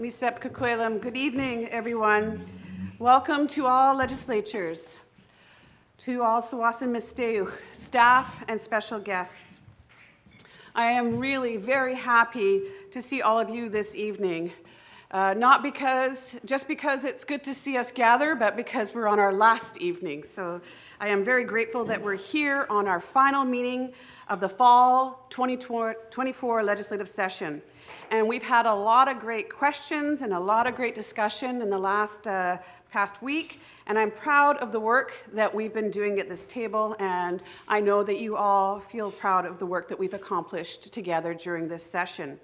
Misep Kakwelem. Good evening, everyone. Welcome to all legislatures, to all Tsawwassen Misteuch, staff and special guests. I am really very happy to see all of you this evening. Not just because it's good to see us gather, but because we're on our last evening. So I am very grateful that we're here on our final meeting of the fall 2024 legislative session. And we've had a lot of great questions and a lot of great discussion in the past week. And I'm proud of the work that we've been doing at this table. And I know that you all feel proud of the work that we've accomplished together during this session.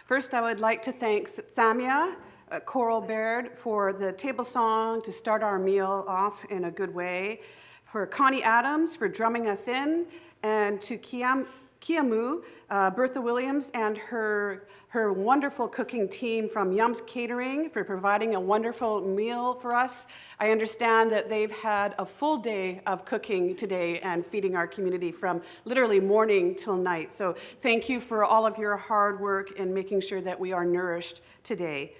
First, I would like to thank Samia Coral Baird for the table song to start our meal off in a good way, for Connie Adams for drumming us in, and to Kiamu, Bertha Williams, and her wonderful cooking team from Yums Catering for providing a wonderful meal for us. I understand that they've had a full day of cooking today and feeding our community from literally morning till night. So thank you for all of your hard work in making sure that we are nourished today.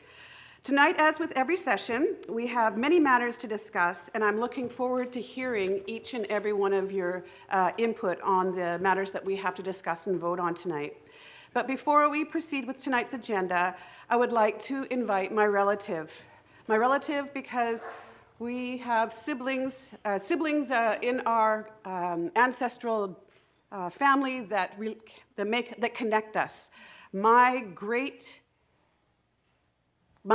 Tonight, as with every session, we have many matters to discuss, and I'm looking forward to hearing each and every one of your input on the matters that we have to discuss and vote on tonight. But before we proceed with tonight's agenda, I would like to invite my relative. My relative because we have siblings in our ancestral family that connect us. My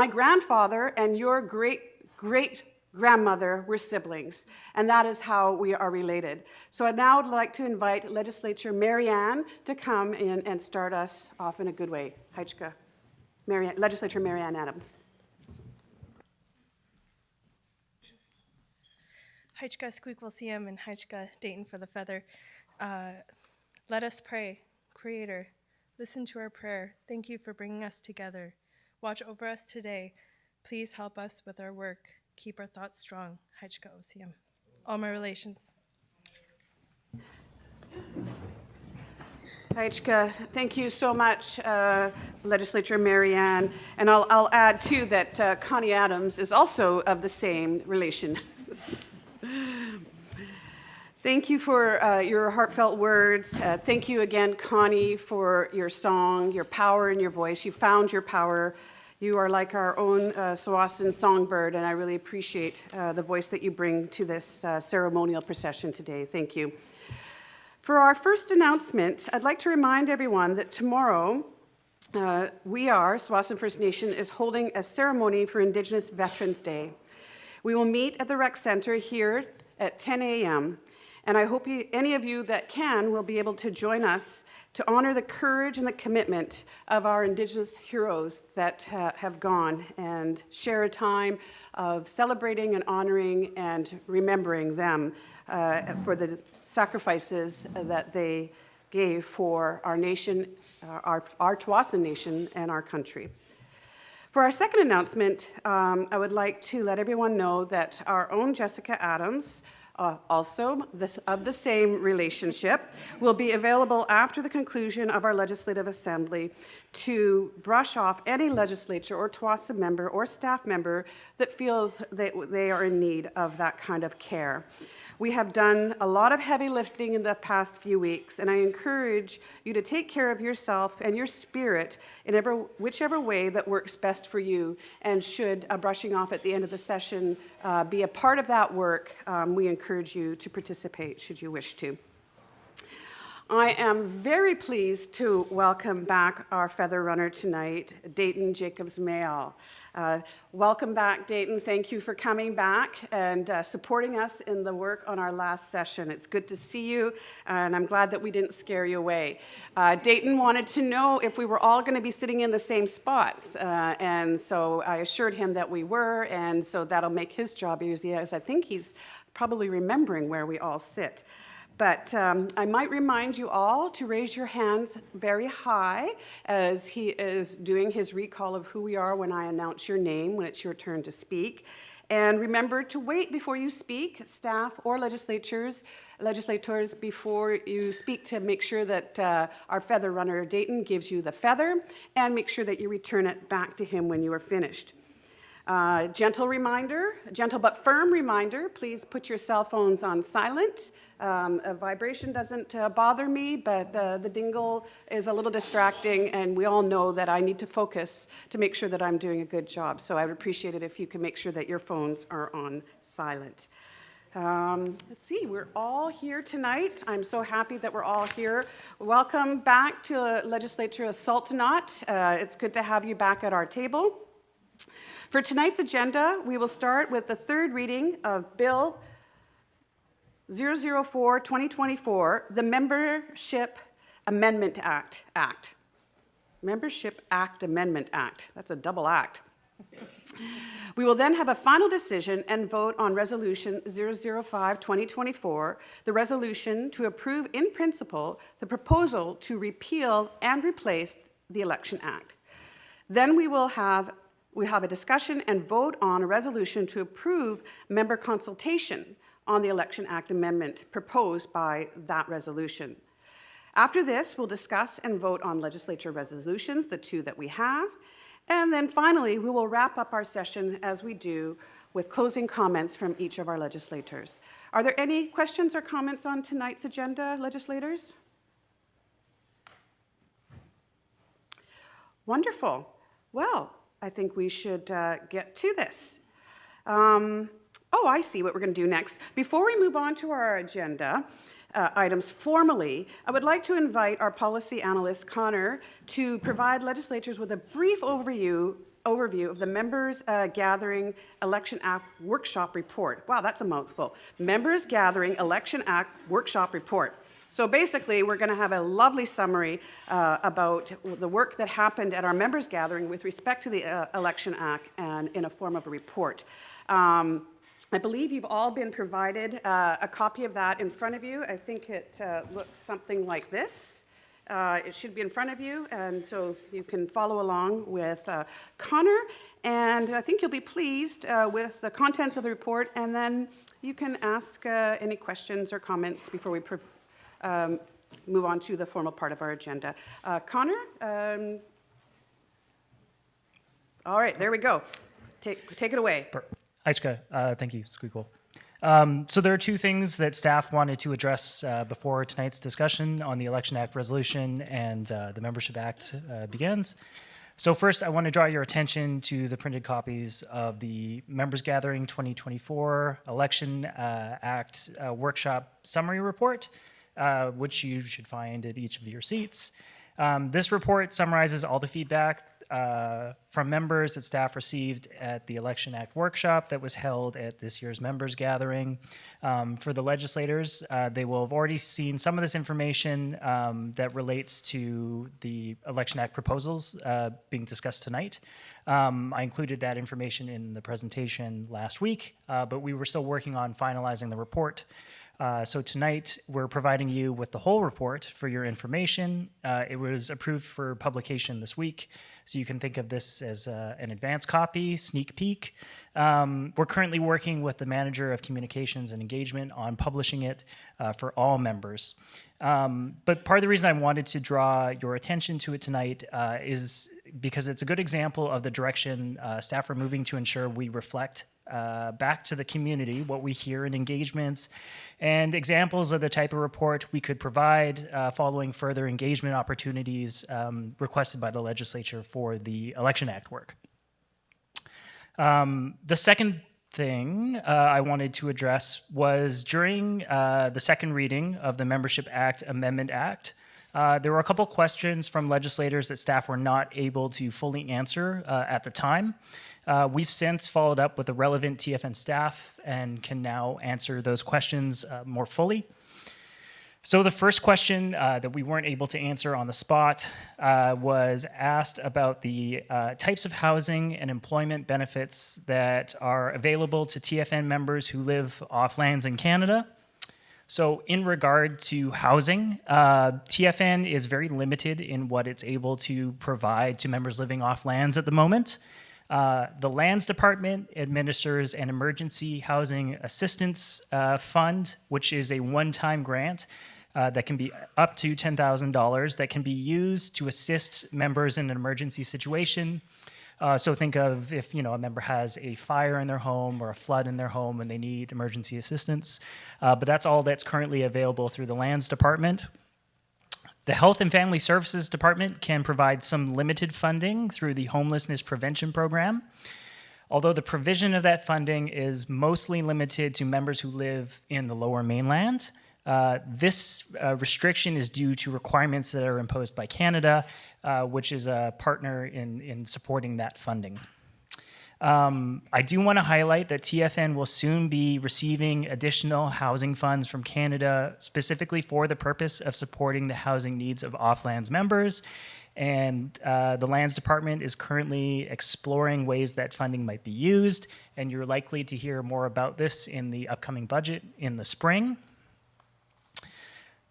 grandfather and your great-great-grandmother were siblings, and that is how we are related. So I now would like to invite Legislature Marianne to come in and start us off in a good way. Heichka, Legislature Marianne Adams. Heichka Squeakwilsiam and Heichka Dayton for the feather. Let us pray. Creator, listen to our prayer. Thank you for bringing us together. Watch over us today. Please help us with our work. Keep our thoughts strong. Heichka Osiam. All my relations. Heichka, thank you so much, Legislature Marianne. And I'll add, too, that Connie Adams is also of the same relation. Thank you for your heartfelt words. Thank you again, Connie, for your song, your power in your voice. You found your power. You are like our own Tsawwassen songbird, and I really appreciate the voice that you bring to this ceremonial procession today. Thank you. For our first announcement, I'd like to remind everyone that tomorrow Tsawwassen First Nation is holding a ceremony for Indigenous Veterans Day. We will meet at the Rec Center here at 10 a.m., and I hope any of you that can will be able to join us to honor the courage and the commitment of our Indigenous heroes that have gone and share a time of celebrating and honoring and remembering them for the sacrifices that they gave for our nation, our Tsawwassen Nation, and our country. For our second announcement, I would like to let everyone know that our own Jessica Adams, also of the same relationship, will be available after the conclusion of our Legislative Assembly to brush off any legislature or Tsawwassen member or staff member that feels that they are in need of that kind of care. We have done a lot of heavy lifting in the past few weeks, and I encourage you to take care of yourself and your spirit in whichever way that works best for you. And should brushing off at the end of the session be a part of that work, we encourage you to participate should you wish to. I am very pleased to welcome back our feather runner tonight, Dayton Jacobs-Mayall. Welcome back, Dayton. Thank you for coming back and supporting us in the work on our last session. It's good to see you, and I'm glad that we didn't scare you away. Dayton wanted to know if we were all going to be sitting in the same spots, and so I assured him that we were, and so that'll make his job easier, as I think he's probably remembering where we all sit. But I might remind you all to raise your hands very high as he is doing his recall of who we are when I announce your name, when it's your turn to speak. And remember to wait before you speak, staff or legislators, before you speak, to make sure that our feather runner, Dayton, gives you the feather, and make sure that you return it back to him when you are finished. Gentle but firm reminder, please put your cell phones on silent. A vibration doesn't bother me, but the dingle is a little distracting, and we all know that I need to focus to make sure that I'm doing a good job. So I would appreciate it if you can make sure that your phones are on silent. Let's see, we're all here tonight. I'm so happy that we're all here. Welcome back to Legislature of Sultanate. It's good to have you back at our table. For tonight's agenda, we will start with the third reading of Bill 004-2024, the Membership Amendment Act. Membership Act Amendment Act. That's a double act. We will then have a final decision and vote on Resolution 005-2024, the resolution to approve in principle the proposal to repeal and replace the Election Act. Then we have a discussion and vote on a resolution to approve member consultation on the Election Act amendment proposed by that resolution. After this, we'll discuss and vote on legislature resolutions, the two that we have. And then finally, we will wrap up our session as we do with closing comments from each of our legislators. Are there any questions or comments on tonight's agenda, legislators? Wonderful. Well, I think we should get to this. I see what we're going to do next. Before we move on to our agenda items formally, I would like to invite our policy analyst, Connor, to provide legislators with a brief overview of the Members Gathering Election Act Workshop Report. Wow, that's a mouthful. Members Gathering Election Act Workshop Report. So basically, we're going to have a lovely summary about the work that happened at our members gathering with respect to the Election Act, and in a form of a report. I believe you've all been provided a copy of that in front of you. I think it looks something like this. It should be in front of you, and so you can follow along with Connor, and I think you'll be pleased with the contents of the report, and then you can ask any questions or comments before we move on to the formal part of our agenda. Connor? All right, there we go. Take it away. Aichka, thank you, Squeakle. So there are two things that staff wanted to address before tonight's discussion on the Election Act resolution and the Membership Act begins. So first, I want to draw your attention to the printed copies of the Members Gathering 2024 Election Act Workshop Summary Report, which you should find at each of your seats. This report summarizes all the feedback from members that staff received at the Election Act workshop that was held at this year's members gathering. For the legislators, they will have already seen some of this information that relates to the Election Act proposals being discussed tonight. I included that information in the presentation last week, but we were still working on finalizing the report. So tonight, we're providing you with the whole report for your information. It was approved for publication this week, so you can think of this as an advance copy, sneak peek. We're currently working with the Manager of Communications and Engagement on publishing it for all members. But part of the reason I wanted to draw your attention to it tonight is because it's a good example of the direction staff are moving to ensure we reflect back to the community what we hear in engagements and examples of the type of report we could provide following further engagement opportunities requested by the legislature for the Election Act work. The second thing I wanted to address was during the second reading of the Membership Act Amendment Act, there were a couple questions from legislators that staff were not able to fully answer at the time. We've since followed up with the relevant TFN staff and can now answer those questions more fully. So the first question that we weren't able to answer on the spot was asked about the types of housing and employment benefits that are available to TFN members who live off lands in Canada. So in regard to housing, TFN is very limited in what it's able to provide to members living off lands at the moment. The Lands Department administers an emergency housing assistance fund, which is a one-time grant that can be up to $10,000 that can be used to assist members in an emergency situation. So think of if a member has a fire in their home or a flood in their home and they need emergency assistance. But that's all that's currently available through the Lands Department. The Health and Family Services Department can provide some limited funding through the Homelessness Prevention Program, although the provision of that funding is mostly limited to members who live in the Lower Mainland. This restriction is due to requirements that are imposed by Canada, which is a partner in supporting that funding. I do want to highlight that TFN will soon be receiving additional housing funds from Canada, specifically for the purpose of supporting the housing needs of off-lands members. And the Lands Department is currently exploring ways that funding might be used, and you're likely to hear more about this in the upcoming budget in the spring.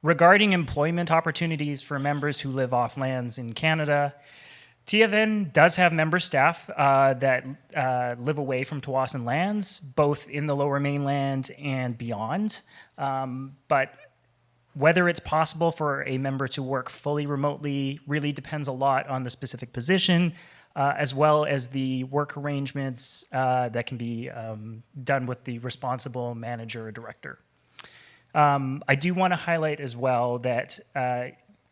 Regarding employment opportunities for members who live off lands in Canada, TFN does have member staff that live away from Tsawwassen lands, both in the Lower Mainland and beyond. But whether it's possible for a member to work fully remotely really depends a lot on the specific position, as well as the work arrangements that can be done with the responsible manager or director. I do want to highlight as well that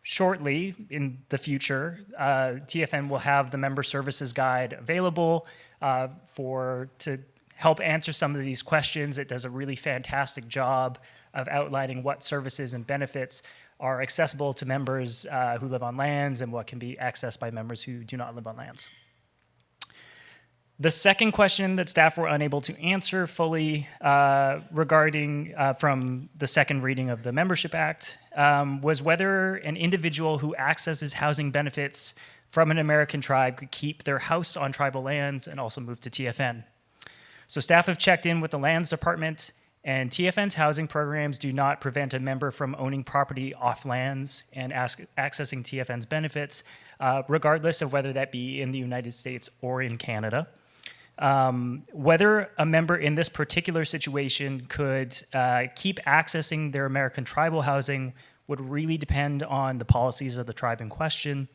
shortly in the future, TFN will have the member services guide available to help answer some of these questions. It does a really fantastic job of outlining what services and benefits are accessible to members who live on lands and what can be accessed by members who do not live on lands. The second question that staff were unable to answer fully regarding from the second reading of the Membership Act was whether an individual who accesses housing benefits from an American tribe could keep their house on tribal lands and also move to TFN. So staff have checked in with the Lands Department, and TFN's housing programs do not prevent a member from owning property off lands and accessing TFN's benefits, regardless of whether that be in the United States or in Canada. Whether a member in this particular situation could keep accessing their American tribal housing would really depend on the policies of the tribe in question.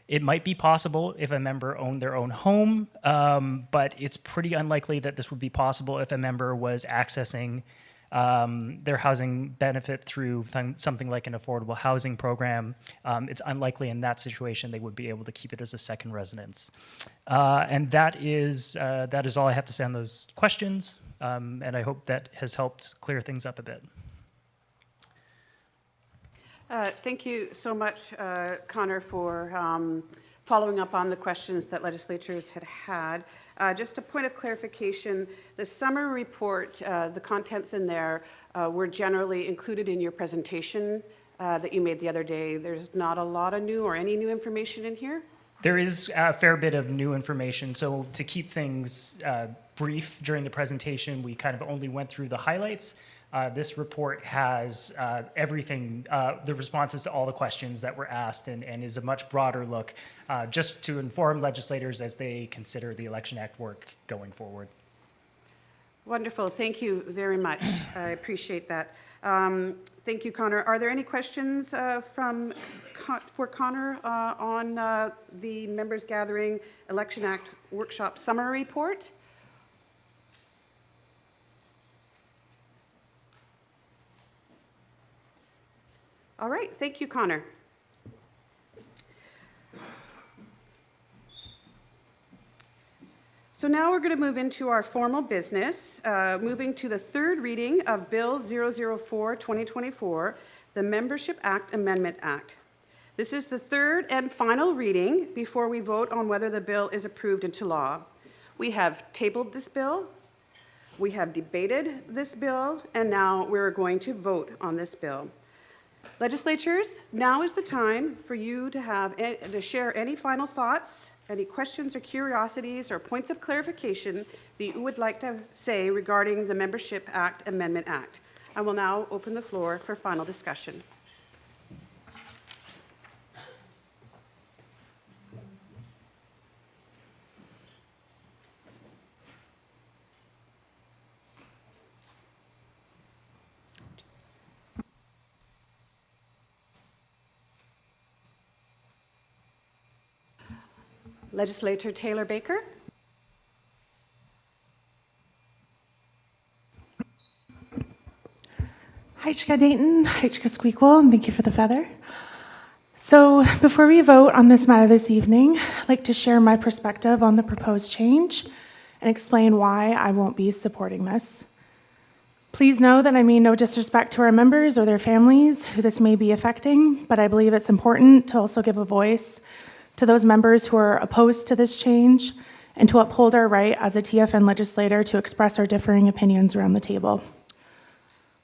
It might be possible if a member owned their own home, but it's pretty unlikely that this would be possible if a member was accessing their housing benefit through something like an affordable housing program. It's unlikely in that situation they would be able to keep it as a second residence. And that is all I have to say on those questions, and I hope that has helped clear things up a bit. Thank you so much, Connor, for following up on the questions that legislators had. Just a point of clarification, the summary report, the contents in there were generally included in your presentation that you made the other day. There's not a lot of new or any new information in here? There is a fair bit of new information. So to keep things brief during the presentation, we kind of only went through the highlights. This report has everything, the responses to all the questions that were asked, and is a much broader look just to inform legislators as they consider the Election Act work going forward. Wonderful. Thank you very much. I appreciate that. Thank you, Connor. Are there any questions for Connor on the Members Gathering Election Act Workshop Summary Report? All right, thank you, Connor. So now we're going to move into our formal business, moving to the third reading of Bill 004-2024, the Membership Act Amendment Act. This is the third and final reading before we vote on whether the bill is approved into law. We have tabled this bill, we have debated this bill, and now we're going to vote on this bill. Legislatures, now is the time for you to share any final thoughts, any questions or curiosities or points of clarification that you would like to say regarding the Membership Act Amendment Act. I will now open the floor for final discussion. Legislator Taylor Baker. Heichka Dayton, Heichka Squeakquel, and thank you for the feather. So before we vote on this matter this evening, I'd like to share my perspective on the proposed change and explain why I won't be supporting this. Please know that I mean no disrespect to our members or their families who this may be affecting, but I believe it's important to also give a voice to those members who are opposed to this change and to uphold our right as a TFN legislator to express our differing opinions around the table.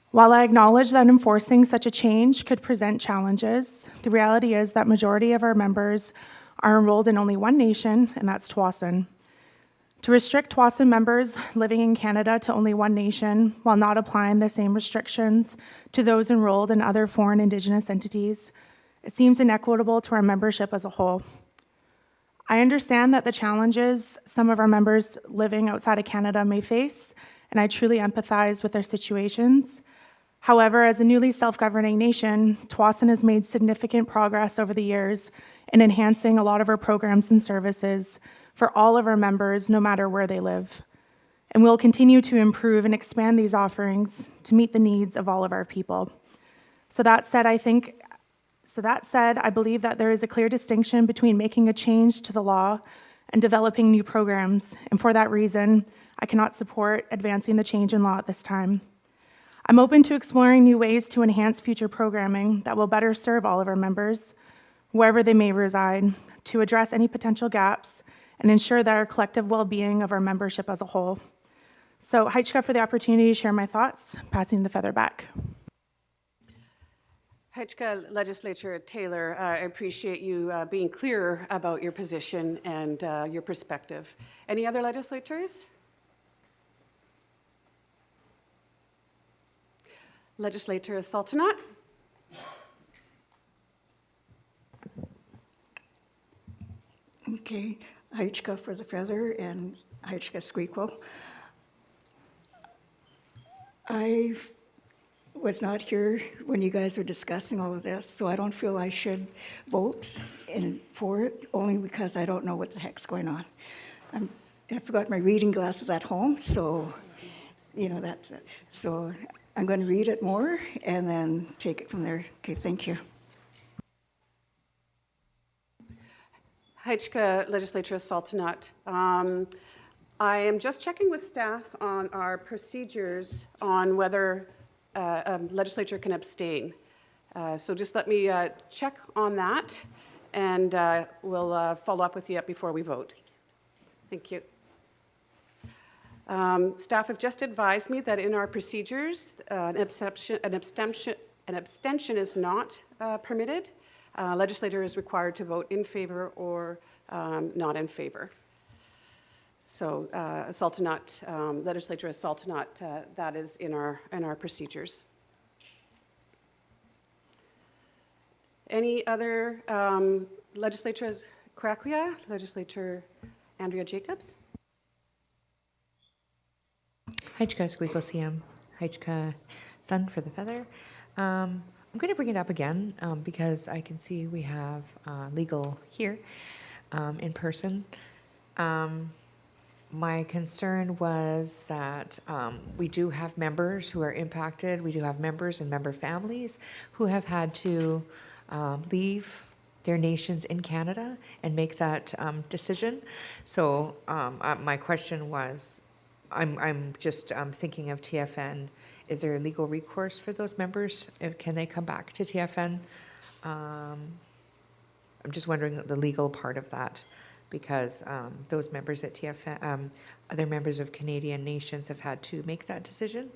While I acknowledge that enforcing such a change could present challenges, the reality is that majority of our members are enrolled in only one nation, and that's Tsawwassen. To restrict Tsawwassen members living in Canada to only one nation while not applying the same restrictions to those enrolled in other foreign Indigenous entities, it seems inequitable to our membership as a whole. I understand that the challenges some of our members living outside of Canada may face, and I truly empathize with their situations. However, as a newly self-governing nation, Tsawwassen has made significant progress over the years in enhancing a lot of our programs and services for all of our members, no matter where they live. And we'll continue to improve and expand these offerings to meet the needs of all of our people. So that said, I believe that there is a clear distinction between making a change to the law and developing new programs. And for that reason, I cannot support advancing the change in law at this time. I'm open to exploring new ways to enhance future programming that will better serve all of our members, wherever they may reside, to address any potential gaps and ensure that our collective well-being of our membership as a whole. So, Heichka, for the opportunity to share my thoughts, passing the feather back. Heichka Legislator Taylor, I appreciate you being clear about your position and your perspective. Any other legislators? Legislator Sultanat. Okay, Heichka for the feather and Heichka Squeakquel. I was not here when you guys were discussing all of this, so I don't feel I should vote for it, only because I don't know what the heck's going on. I forgot my reading glasses at home, so, that's it. So I'm going to read it more and then take it from there. Okay, thank you. Heichka Legislator Sultanat. I am just checking with staff on our procedures on whether a legislature can abstain. So just let me check on that, and we'll follow up with you before we vote. Thank you. Staff have just advised me that in our procedures, an abstention is not permitted. Legislator is required to vote in favor or not in favor. So, Legislator Sultanat, that is in our procedures. Any other legislators? Kwakwia, Legislator Andrea Jacobs. Heichka Squeakquel CM, Heichka Sun for the feather. I'm going to bring it up again because I can see we have legal here in person. My concern was that we do have members who are impacted. We do have members and member families who have had to leave their nations in Canada and make that decision. So my question was, I'm just thinking of TFN. Is there a legal recourse for those members? Can they come back to TFN? I'm just wondering the legal part of that, because those members at TFN, other members of Canadian nations have had to make that decision.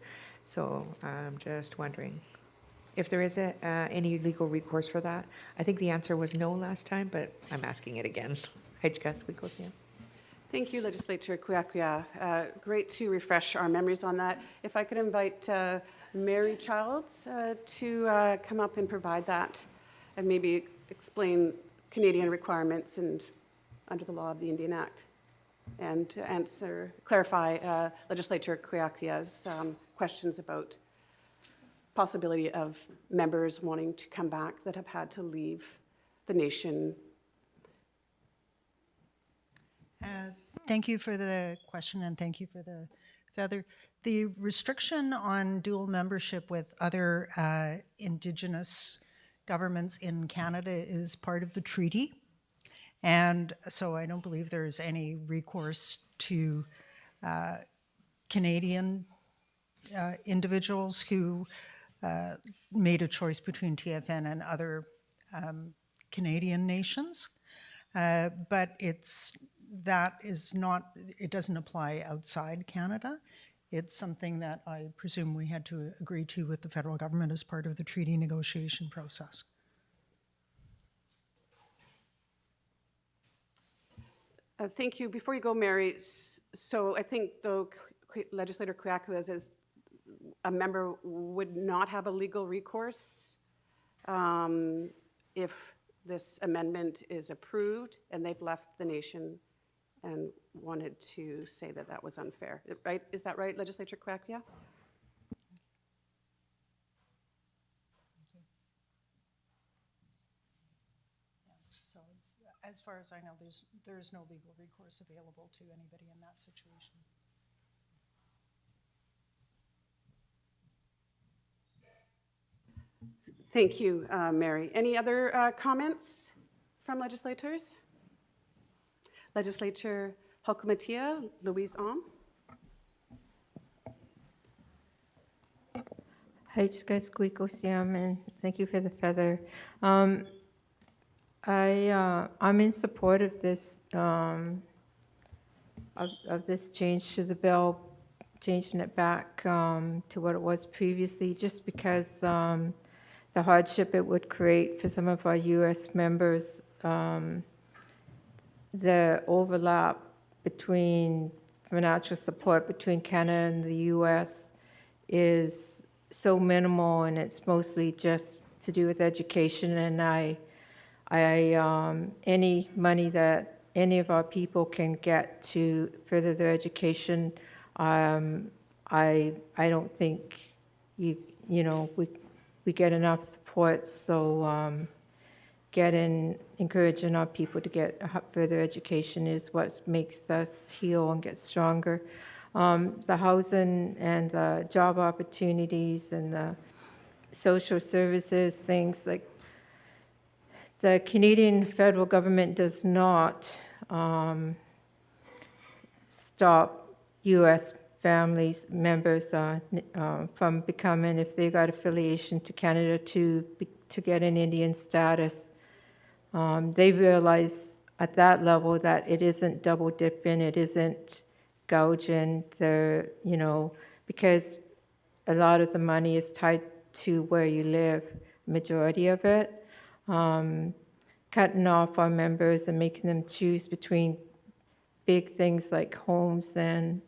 So I'm just wondering if there is any legal recourse for that. I think the answer was no last time, but I'm asking it again. Heichka Squeakquel. Thank you, Legislator Kwakwia. Great to refresh our memories on that. If I could invite Mary Childs to come up and provide that and maybe explain Canadian requirements and under the law of the Indian Act, and to clarify Legislator Kwakwia's questions about possibility of members wanting to come back that have had to leave the nation Thank you for the question and thank you for the feather. The restriction on dual membership with other Indigenous governments in Canada is part of the treaty. And so I don't believe there's any recourse to Canadian individuals who made a choice between TFN and other Canadian nations. But it doesn't apply outside Canada. It's something that I presume we had to agree to with the federal government as part of the treaty negotiation process. Thank you. Before you go, Mary, so I think though Legislator Kwiakou as a member would not have a legal recourse if this amendment is approved and they've left the nation and wanted to say that that was unfair, right? Is that right, Legislator Kwiakou? So as far as I know, there's no legal recourse available to anybody in that situation. Thank you, Mary. Any other comments from legislators? Legislator Halkumatia, Louise Om. Haichka Squeakosiam, and thank you for the feather. I'm in support of this of this change to the bill, changing it back to what it was previously, just because the hardship it would create for some of our U.S. members, the overlap between financial support between Canada and the U.S. is so minimal, and it's mostly just to do with education. And any money that any of our people can get to further their education, I don't think we get enough support. So encouraging our people to get further education is what makes us heal and get stronger. The housing and the job opportunities and the social services, things like the Canadian federal government does not stop U.S. families, members from becoming, if they got affiliation to Canada, to get an Indian status. They realize at that level that it isn't double dipping, it isn't gouging, because a lot of the money is tied to where you live, majority of it. Cutting off our members and making them choose between big things like homes and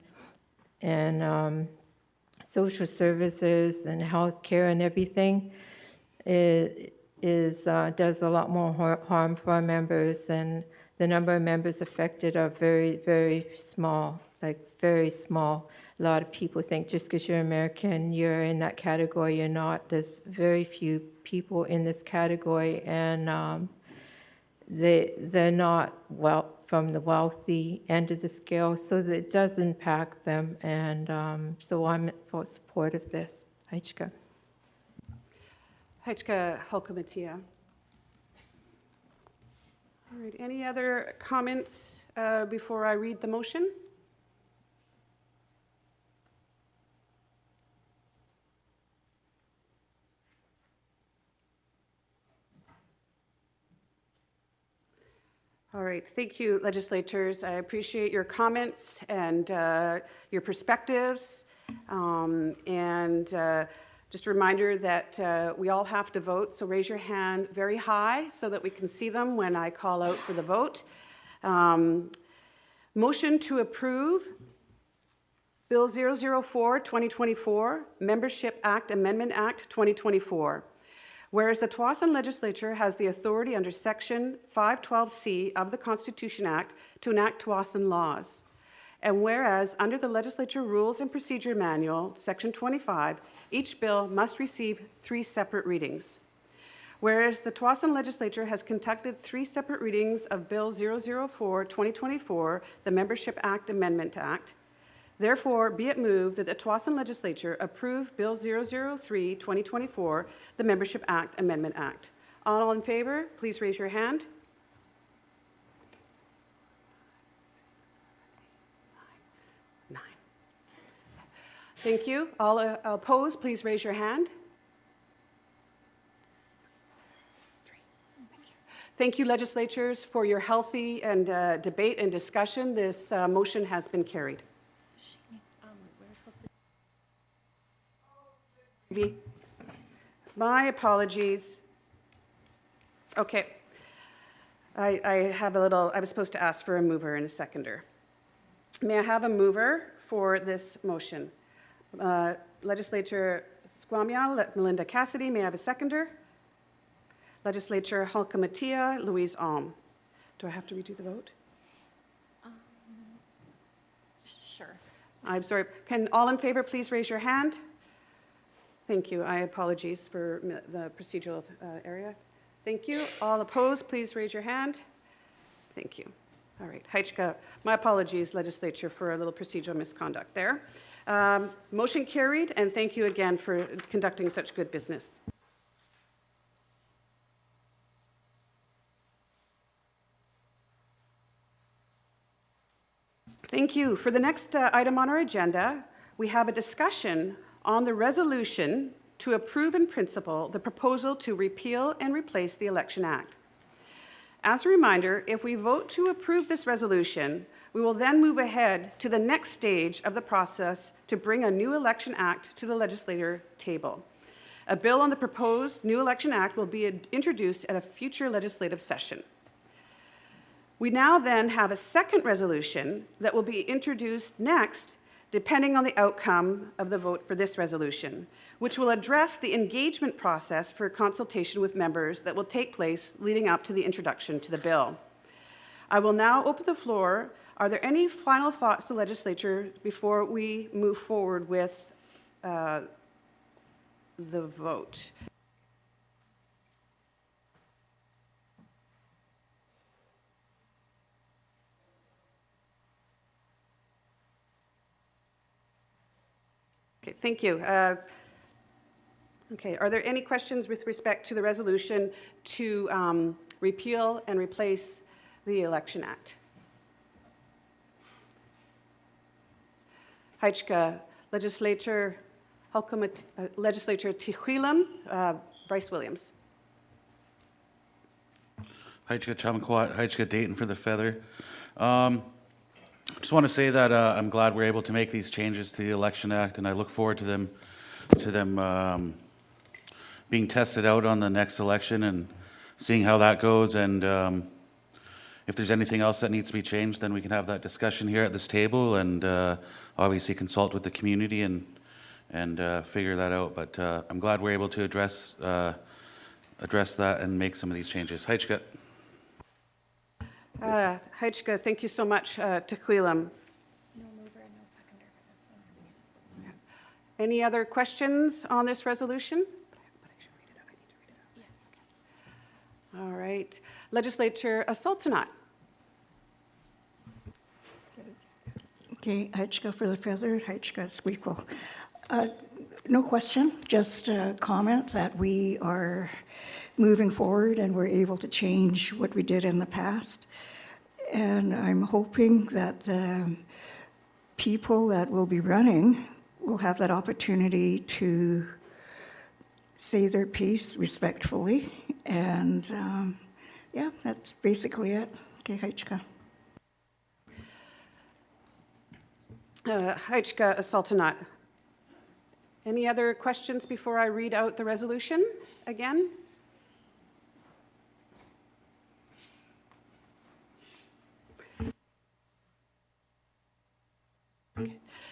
social services and health care and everything does a lot more harm for our members, and the number of members affected are very, very small, like very small. A lot of people think just because you're American, you're in that category. You're not. There's very few people in this category, and they're not from the wealthy end of the scale, so that it does impact them. And so I'm for support of this. Haichka. Haichka Halkumatia. All right, any other comments before I read the motion? All right, thank you, legislators. I appreciate your comments and your perspectives. Just a reminder that we all have to vote, so raise your hand very high so that we can see them when I call out for the vote. Motion to approve Bill 004, 2024, Membership Act Amendment Act 2024. Whereas the Tsawwassen Legislature has the authority under Section 512C of the Constitution Act to enact Tsawwassen laws. And whereas under the Legislature Rules and Procedure Manual, Section 25, each bill must receive 3 separate readings. Whereas the Tsawwassen Legislature has conducted 3 separate readings of Bill 004-2024, the Membership Act Amendment Act, therefore be it moved that the Tsawwassen Legislature approve Bill 003-2024, the Membership Act Amendment Act. All in favor, please raise your hand. Nine. Thank you. All opposed, please raise your hand. Thank you, legislatures, for your healthy and debate and discussion. This motion has been carried. My apologies. Okay. I was supposed to ask for a mover and a seconder. May I have a mover for this motion? Legislature Squamiah, Melinda Cassidy. May I have a seconder? Legislature Halkamatia, Louise Alm. Do I have to redo the vote? Sure. I'm sorry. Can all in favor please raise your hand? Thank you. I apologize for the procedural area. Thank you. All opposed, please raise your hand. Thank you. All right. Heichka, my apologies, legislature, for a little procedural misconduct there. Motion carried, and thank you again for conducting such good business. Thank you. For the next item on our agenda, we have a discussion on the resolution to approve in principle the proposal to repeal and replace the Election Act. As a reminder, if we vote to approve this resolution, we will then move ahead to the next stage of the process to bring a new Election Act to the legislature table. A bill on the proposed new Election Act will be introduced at a future legislative session. We now then have a second resolution that will be introduced next, depending on the outcome of the vote for this resolution, which will address the engagement process for consultation with members that will take place leading up to the introduction to the bill. I will now open the floor. Are there any final thoughts to legislature before we move forward with the vote? Okay, thank you. Okay, are there any questions with respect to the resolution to repeal and replace the Election Act? Heichka, Legislature Ticquilem, Bryce Williams. Heichka Chamaquat, Heichka Dayton for the Feather. Just want to say that I'm glad we're able to make these changes to the Election Act, and I look forward to them being tested out on the next election and seeing how that goes. And if there's anything else that needs to be changed, then we can have that discussion here at this table, and obviously consult with the community and figure that out. But I'm glad we're able to address that and make some of these changes. Heichka. Heichka, thank you so much, Ticquilem. No mover and no seconder for this one. Any other questions on this resolution? All right. Legislature Sultanat. Okay, Heichka for the Feather, Heichka Squeakquel. No question, just a comment that we are moving forward and we're able to change what we did in the past. And I'm hoping that the people that will be running will have that opportunity to say their piece respectfully. And yeah, that's basically it. Okay, Heichka. Heichka Sultanat. Any other questions before I read out the resolution again?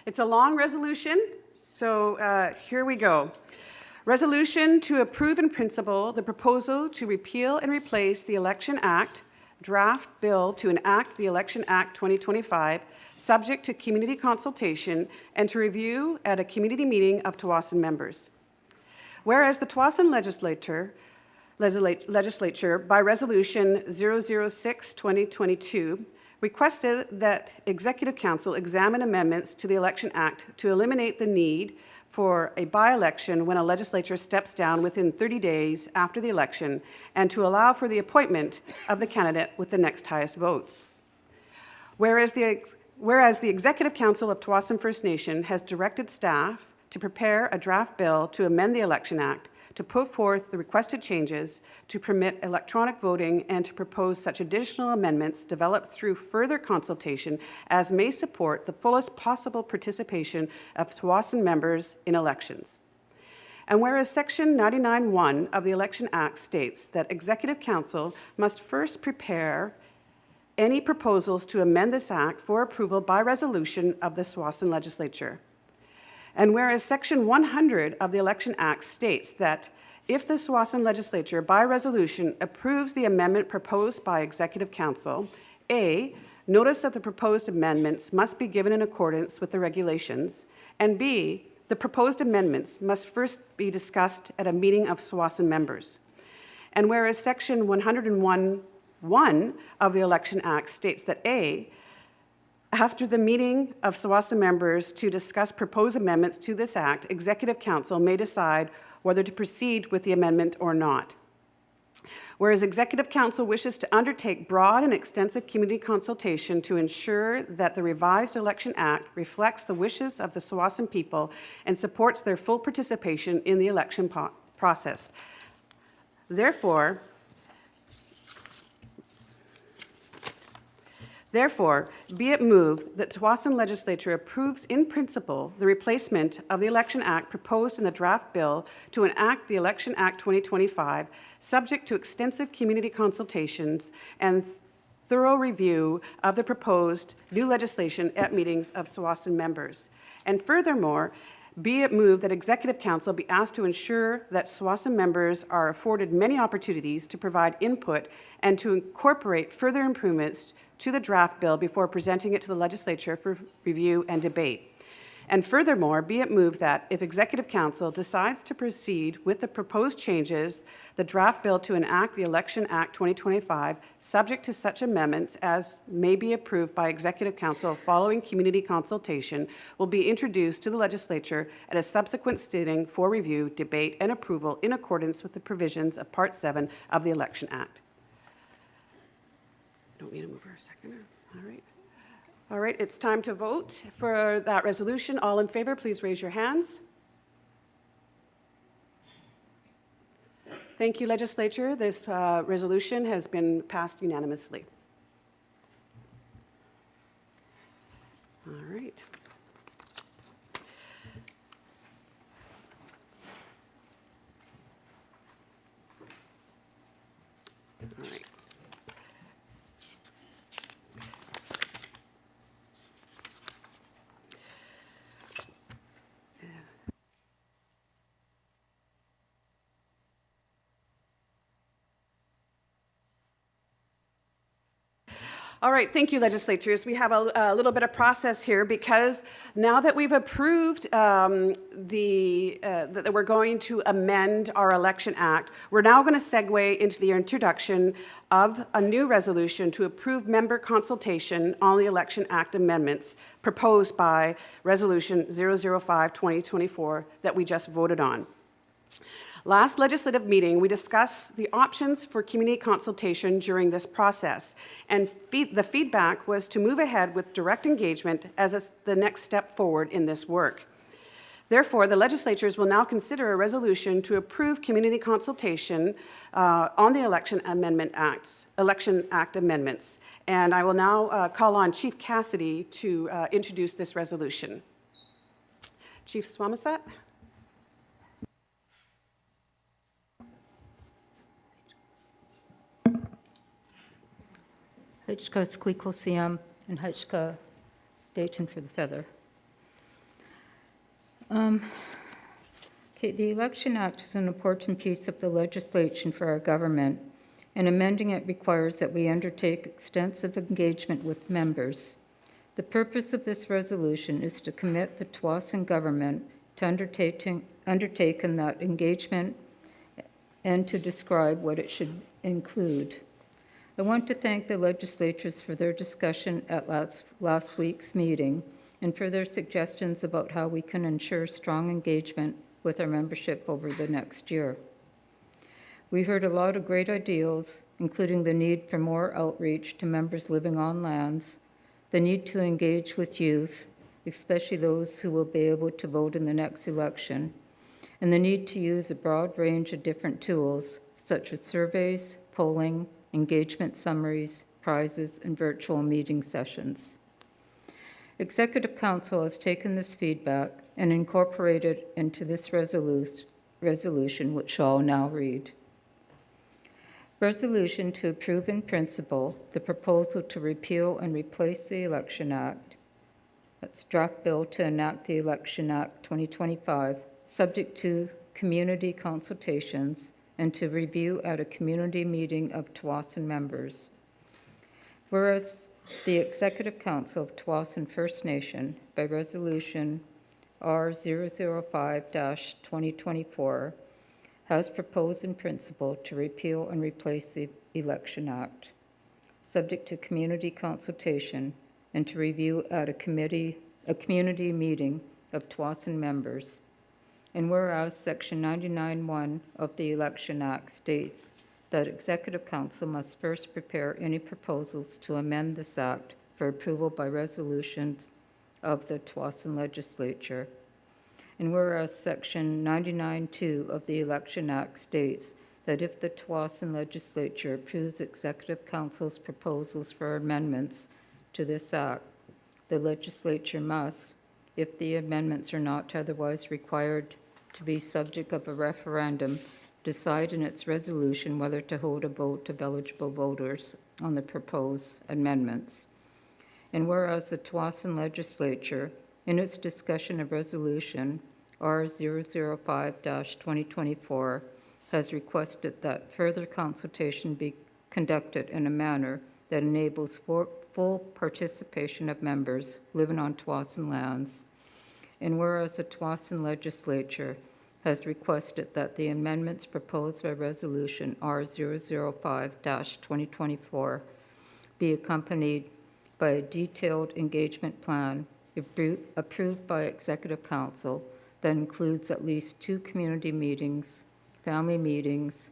It's a long resolution, so here we go. Resolution to approve in principle the proposal to repeal and replace the Election Act, draft bill to enact the Election Act 2025, subject to community consultation and to review at a community meeting of Tsawwassen members. Whereas the Tsawwassen Legislature Legislature by Resolution 006-2022 requested that Executive Council examine amendments to the Election Act to eliminate the need for a by-election when a legislature steps down within 30 days after the election and to allow for the appointment of the candidate with the next highest votes. Whereas the Executive Council of Tsawwassen First Nation has directed staff to prepare a draft bill to amend the Election Act to put forth the requested changes, to permit electronic voting, and to propose such additional amendments developed through further consultation as may support the fullest possible participation of Tsawwassen members in elections. And whereas Section 99(1) of the Election Act states that Executive Council must first prepare any proposals to amend this Act for approval by resolution of the Tsawwassen Legislature. And whereas Section 100 of the Election Act states that if the Tsawwassen Legislature by resolution approves the amendment proposed by Executive Council, A, notice of the proposed amendments must be given in accordance with the regulations, and B, the proposed amendments must first be discussed at a meeting of Tsawwassen members. And whereas Section 101(1) of the Election Act states that A, after the meeting of Tsawwassen members to discuss proposed amendments to this Act, Executive Council may decide whether to proceed with the amendment or not. Whereas Executive Council wishes to undertake broad and extensive community consultation to ensure that the revised Election Act reflects the wishes of the Tsawwassen people and supports their full participation in the election process. Therefore, be it moved that Tsawwassen Legislature approves in principle the replacement of the Election Act proposed in the draft bill to enact the Election Act 2025, subject to extensive community consultations and thorough review of the proposed new legislation at meetings of Tsawwassen members. And furthermore, be it moved that Executive Council be asked to ensure that Tsawwassen members are afforded many opportunities to provide input and to incorporate further improvements to the draft bill before presenting it to the Legislature for review and debate. And furthermore, be it moved that if Executive Council decides to proceed with the proposed changes, the draft bill to enact the Election Act 2025, subject to such amendments as may be approved by Executive Council following community consultation, will be introduced to the Legislature at a subsequent sitting for review, debate, and approval in accordance with the provisions of Part 7 of the Election Act. Don't need a mover or seconder. All right. All right, it's time to vote for that resolution. All in favor, please raise your hands. Thank you, Legislature. This resolution has been passed unanimously. All right. All right. All right, thank you, legislatures. We have a little bit of process here because now that we've approved that we're going to amend our Election Act, we're now going to segue into the introduction of a new resolution to approve member consultation on the Election Act amendments proposed by Resolution 005-2024 that we just voted on. Last legislative meeting, we discussed the options for community consultation during this process, and the feedback was to move ahead with direct engagement as the next step forward in this work. Therefore, the legislatures will now consider a resolution to approve community consultation on the Election Act amendments, and I will now call on Chief Cassidy to introduce this resolution. Chief Swamasat. Hutchka Squeakle Siam and Hutchka Dayton for the feather. Okay, the Election Act is an important piece of the legislation for our government, and amending it requires that we undertake extensive engagement with members. The purpose of this resolution is to commit the Tsawwassen government to undertaking that engagement and to describe what it should include. I want to thank the legislators for their discussion at last week's meeting and for their suggestions about how we can ensure strong engagement with our membership over the next year. We heard a lot of great ideas, including the need for more outreach to members living on lands, the need to engage with youth, especially those who will be able to vote in the next election, and the need to use a broad range of different tools, such as surveys, polling, engagement summaries, prizes, and virtual meeting sessions. Executive Council has taken this feedback and incorporated it into this resolution, which I'll now read. Resolution to approve in principle the proposal to repeal and replace the Election Act. That's draft bill to enact the Election Act 2025, subject to community consultations and to review at a community meeting of Tsawwassen members. Whereas the Executive Council of Tsawwassen First Nation, by Resolution R005-2024, has proposed in principle to repeal and replace the Election Act, subject to community consultation and to review at a community meeting of Tsawwassen members. And whereas Section 99(1) of the Election Act states that Executive Council must first prepare any proposals to amend this Act for approval by resolutions of the Tsawwassen Legislature. And whereas Section 99(2) of the Election Act states that if the Tsawwassen Legislature approves Executive Council's proposals for amendments to this Act, the Legislature must, if the amendments are not otherwise required to be subject of a referendum, decide in its resolution whether to hold a vote of eligible voters on the proposed amendments. And whereas the Tsawwassen Legislature, in its discussion of Resolution R005-2024, has requested that further consultation be conducted in a manner that enables full participation of members living on Tsawwassen lands. And whereas the Tsawwassen Legislature has requested that the amendments proposed by Resolution R005-2024 be accompanied by a detailed engagement plan approved by Executive Council that includes at least 2 community meetings, family meetings,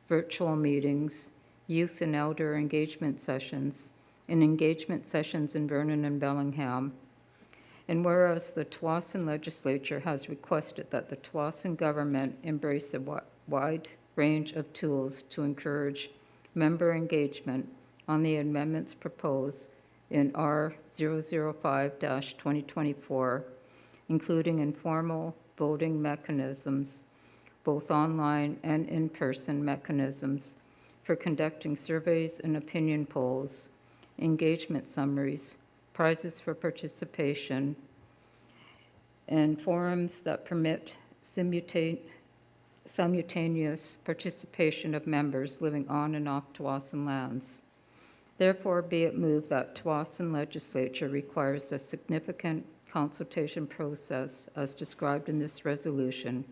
virtual meetings, youth and elder engagement sessions, and engagement sessions in Vernon and Bellingham. And whereas the Tsawwassen Legislature has requested that the Tsawwassen government embrace a wide range of tools to encourage member engagement on the amendments proposed in R005-2024, including informal voting mechanisms, both online and in-person mechanisms for conducting surveys and opinion polls, engagement summaries, prizes for participation, and forums that permit simultaneous participation of members living on and off Tsawwassen lands. Therefore, be it moved that Tsawwassen Legislature requires a significant consultation process as described in this resolution,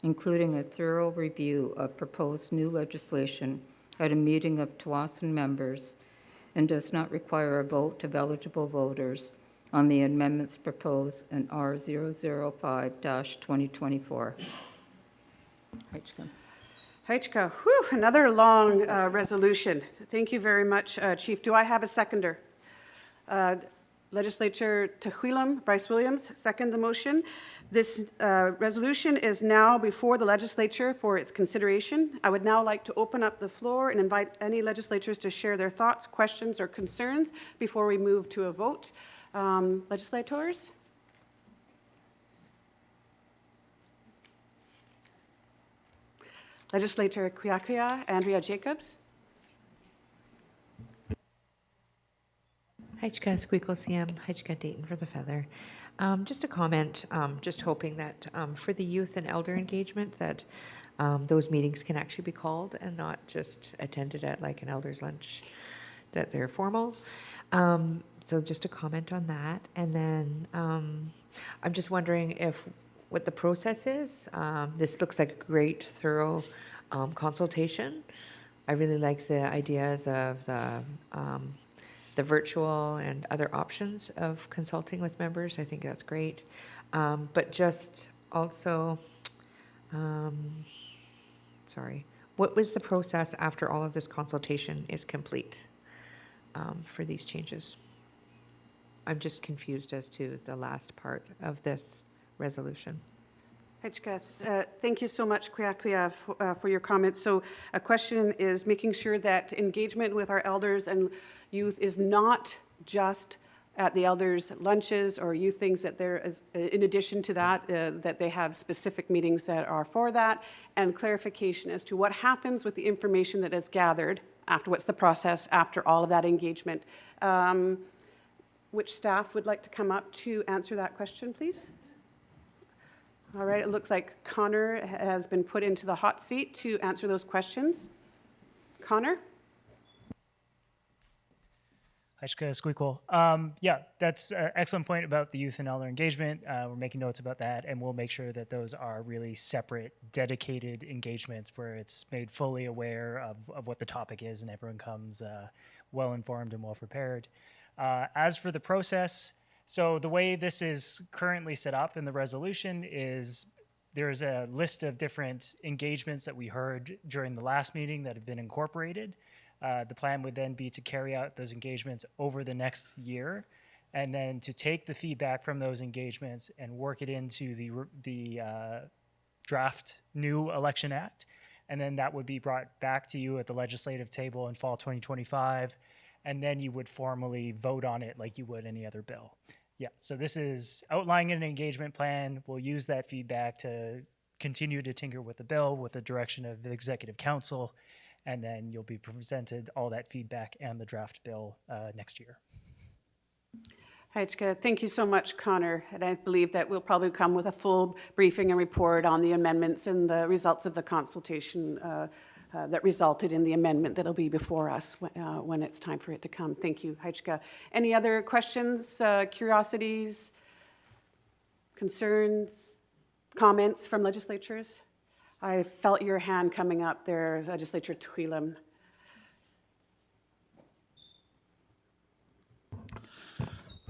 including a thorough review of proposed new legislation at a meeting of Tsawwassen members, and does not require a vote of eligible voters on the amendments proposed in R005-2024. Heichka, whew, another long resolution. Thank you very much, Chief. Do I have a seconder? Legislature Tehuilam, Bryce Williams, second the motion. This resolution is now before the legislature for its consideration. I would now like to open up the floor and invite any legislators to share their thoughts, questions, or concerns before we move to a vote. Legislators? Legislator Kwiakwia, Andrea Jacobs. Heichka Squeakle CM, Heichka Dayton for the Feather. Just a comment, just hoping that for the youth and elder engagement that those meetings can actually be called and not just attended at like an elder's lunch, that they're formal. So just a comment on that. And then I'm just wondering what the process is. This looks like a great, thorough consultation. I really like the ideas of the virtual and other options of consulting with members. I think that's great. But just also, sorry, what was the process after all of this consultation is complete for these changes? I'm just confused as to the last part of this resolution. Hajka, thank you so much, Kwiakwia, for your comments. So a question is making sure that engagement with our elders and youth is not just at the elders' lunches or youth things, that there is, in addition to that, that they have specific meetings that are for that, and clarification as to what happens with the information that is gathered after, what's the process after all of that engagement. Which staff would like to come up to answer that question, please? All right, it looks like Connor has been put into the hot seat to answer those questions. Connor? Hajka Squeakle. Yeah, that's an excellent point about the youth and elder engagement. We're making notes about that, and we'll make sure that those are really separate, dedicated engagements where it's made fully aware of what the topic is and everyone comes well-informed and well-prepared. As for the process, so the way this is currently set up in the resolution is there's a list of different engagements that we heard during the last meeting that have been incorporated. The plan would then be to carry out those engagements over the next year, and then to take the feedback from those engagements and work it into the draft new election act. And then that would be brought back to you at the legislative table in fall 2025. And then you would formally vote on it like you would any other bill. Yeah, so this is outlining an engagement plan. We'll use that feedback to continue to tinker with the bill with the direction of the Executive Council, and then you'll be presented all that feedback and the draft bill next year. Hajka, thank you so much, Connor. And I believe that we'll probably come with a full briefing and report on the amendments and the results of the consultation that resulted in the amendment that'll be before us when it's time for it to come. Thank you, Hajka. Any other questions, curiosities, concerns, comments from legislatures? I felt your hand coming up there, Legislature Tuilam.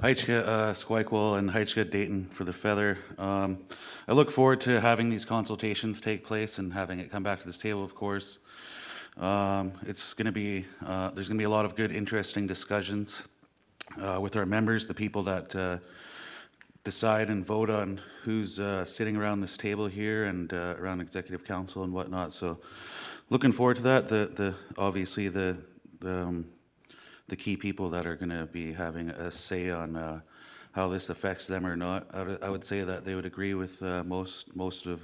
Hajka Squeakle and Hajka Dayton for the Feather. I look forward to having these consultations take place and having it come back to this table, of course. It's going to be, there's going to be a lot of good, interesting discussions with our members, the people that decide and vote on who's sitting around this table here and around Executive Council and whatnot. So looking forward to that. Obviously the key people that are going to be having a say on how this affects them or not. I would say that they would agree with most of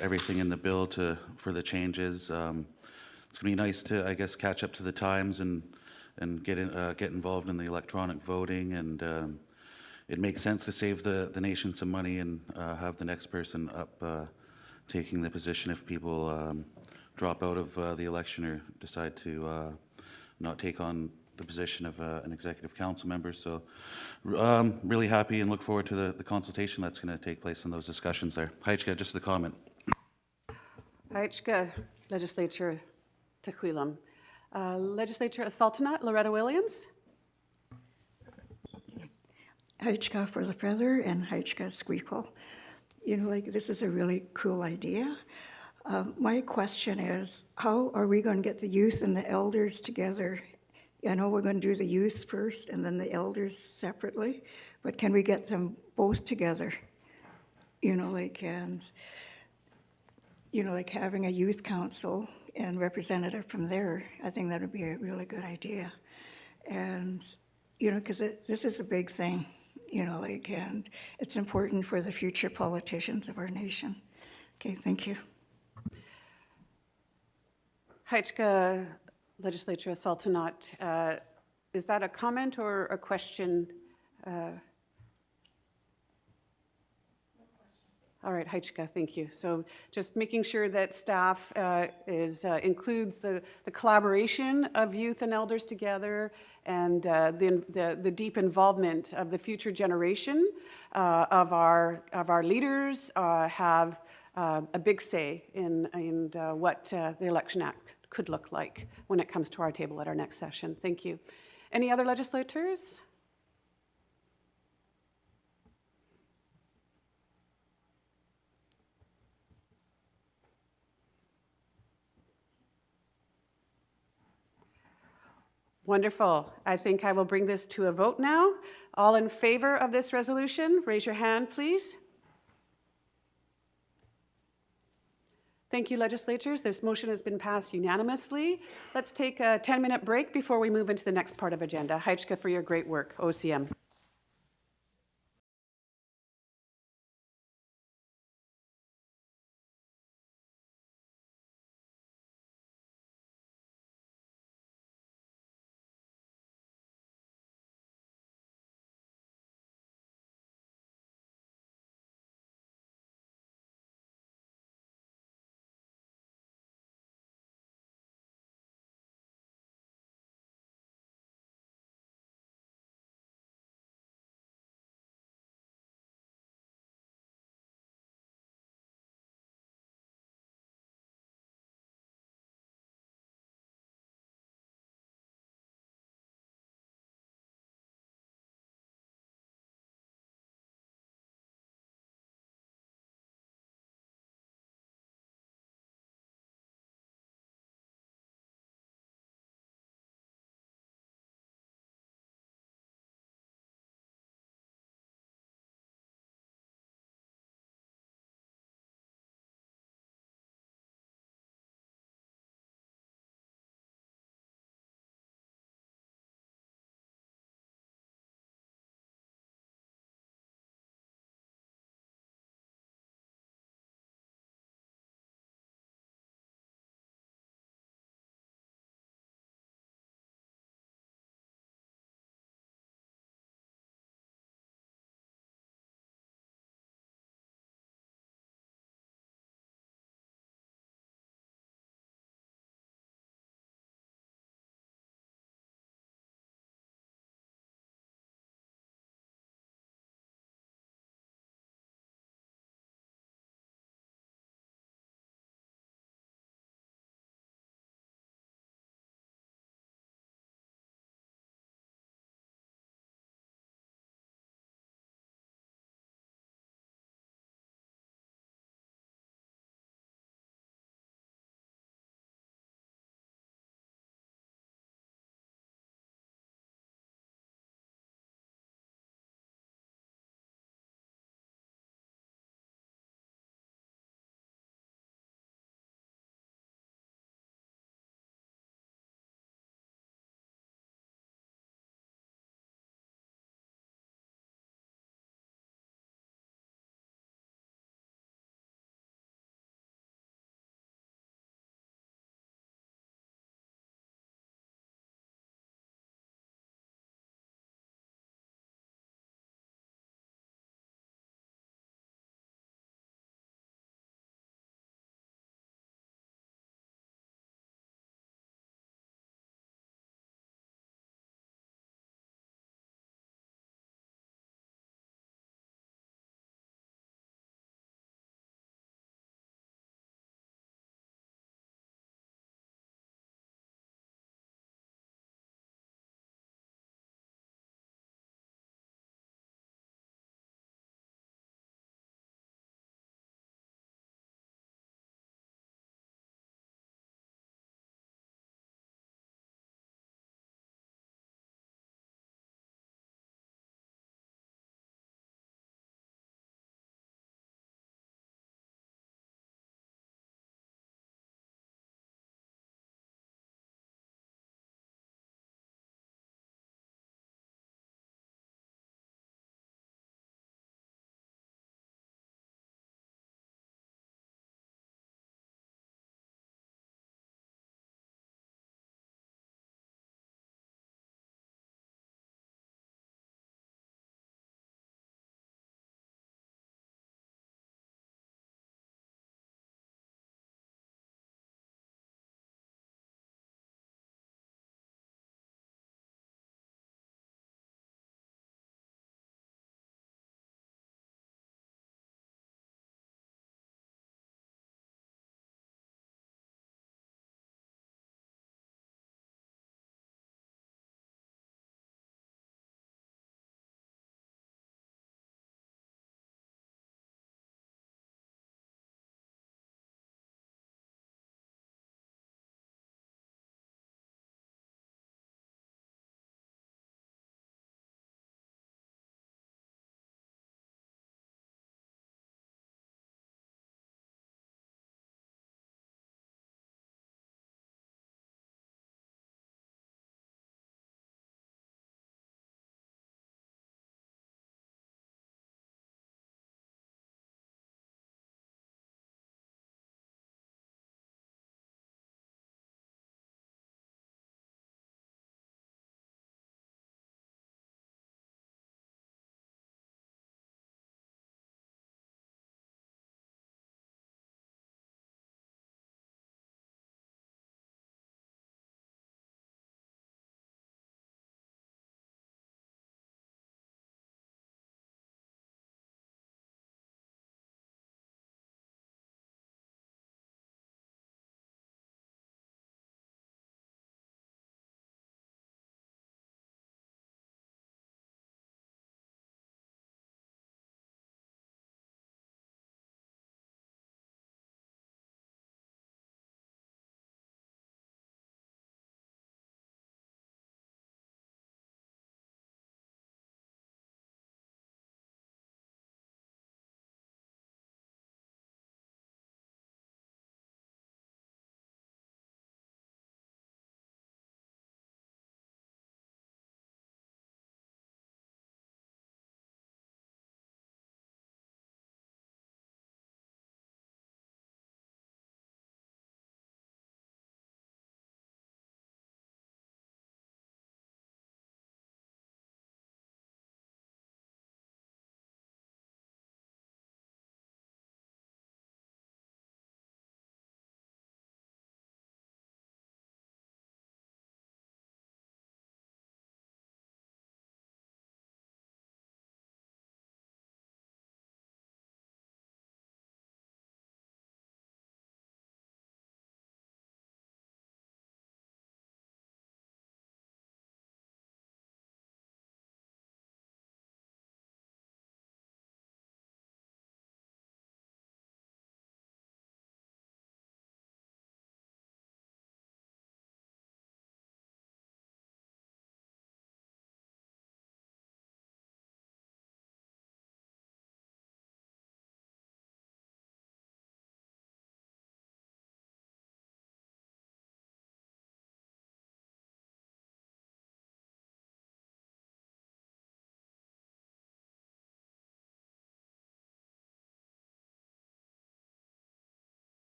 everything in the bill for the changes. It's going to be nice to, I guess, catch up to the times and get involved in the electronic voting, and it makes sense to save the nation some money and have the next person up taking the position if people drop out of the election or decide to not take on the position of an Executive Council member. So really happy and look forward to the consultation that's going to take place in those discussions there. Hajka, just the comment. Hajka, Legislature Tuilam. Legislature Sultanate, Loretta Williams. Hajka for the Feather and Hajka Squeakle. You know, like, this is a really cool idea. My question is, how are we going to get the youth and the elders together? I know we're going to do the youth first and then the elders separately, but can we get them both together? You know, like, and, you know, like having a youth council and representative from there, I think that would be a really good idea. And, you know, because this is a big thing, you know, like, and it's important for the future politicians of our nation. Okay, thank you. Hajka, Legislature Sultanate, is that a comment or a question? All right, Hajka, thank you. So just making sure that staff includes the collaboration of youth and elders together, and the deep involvement of the future generation of our leaders, have a big say in what the Election Act could look like when it comes to our table at our next session. Thank you. Any other legislators? Wonderful. I think I will bring this to a vote now. All in favor of this resolution, raise your hand, please. Thank you, legislators. This motion has been passed unanimously. Let's take a 10-minute break before we move into the next part of agenda. Heitschke, for your great work, OCM.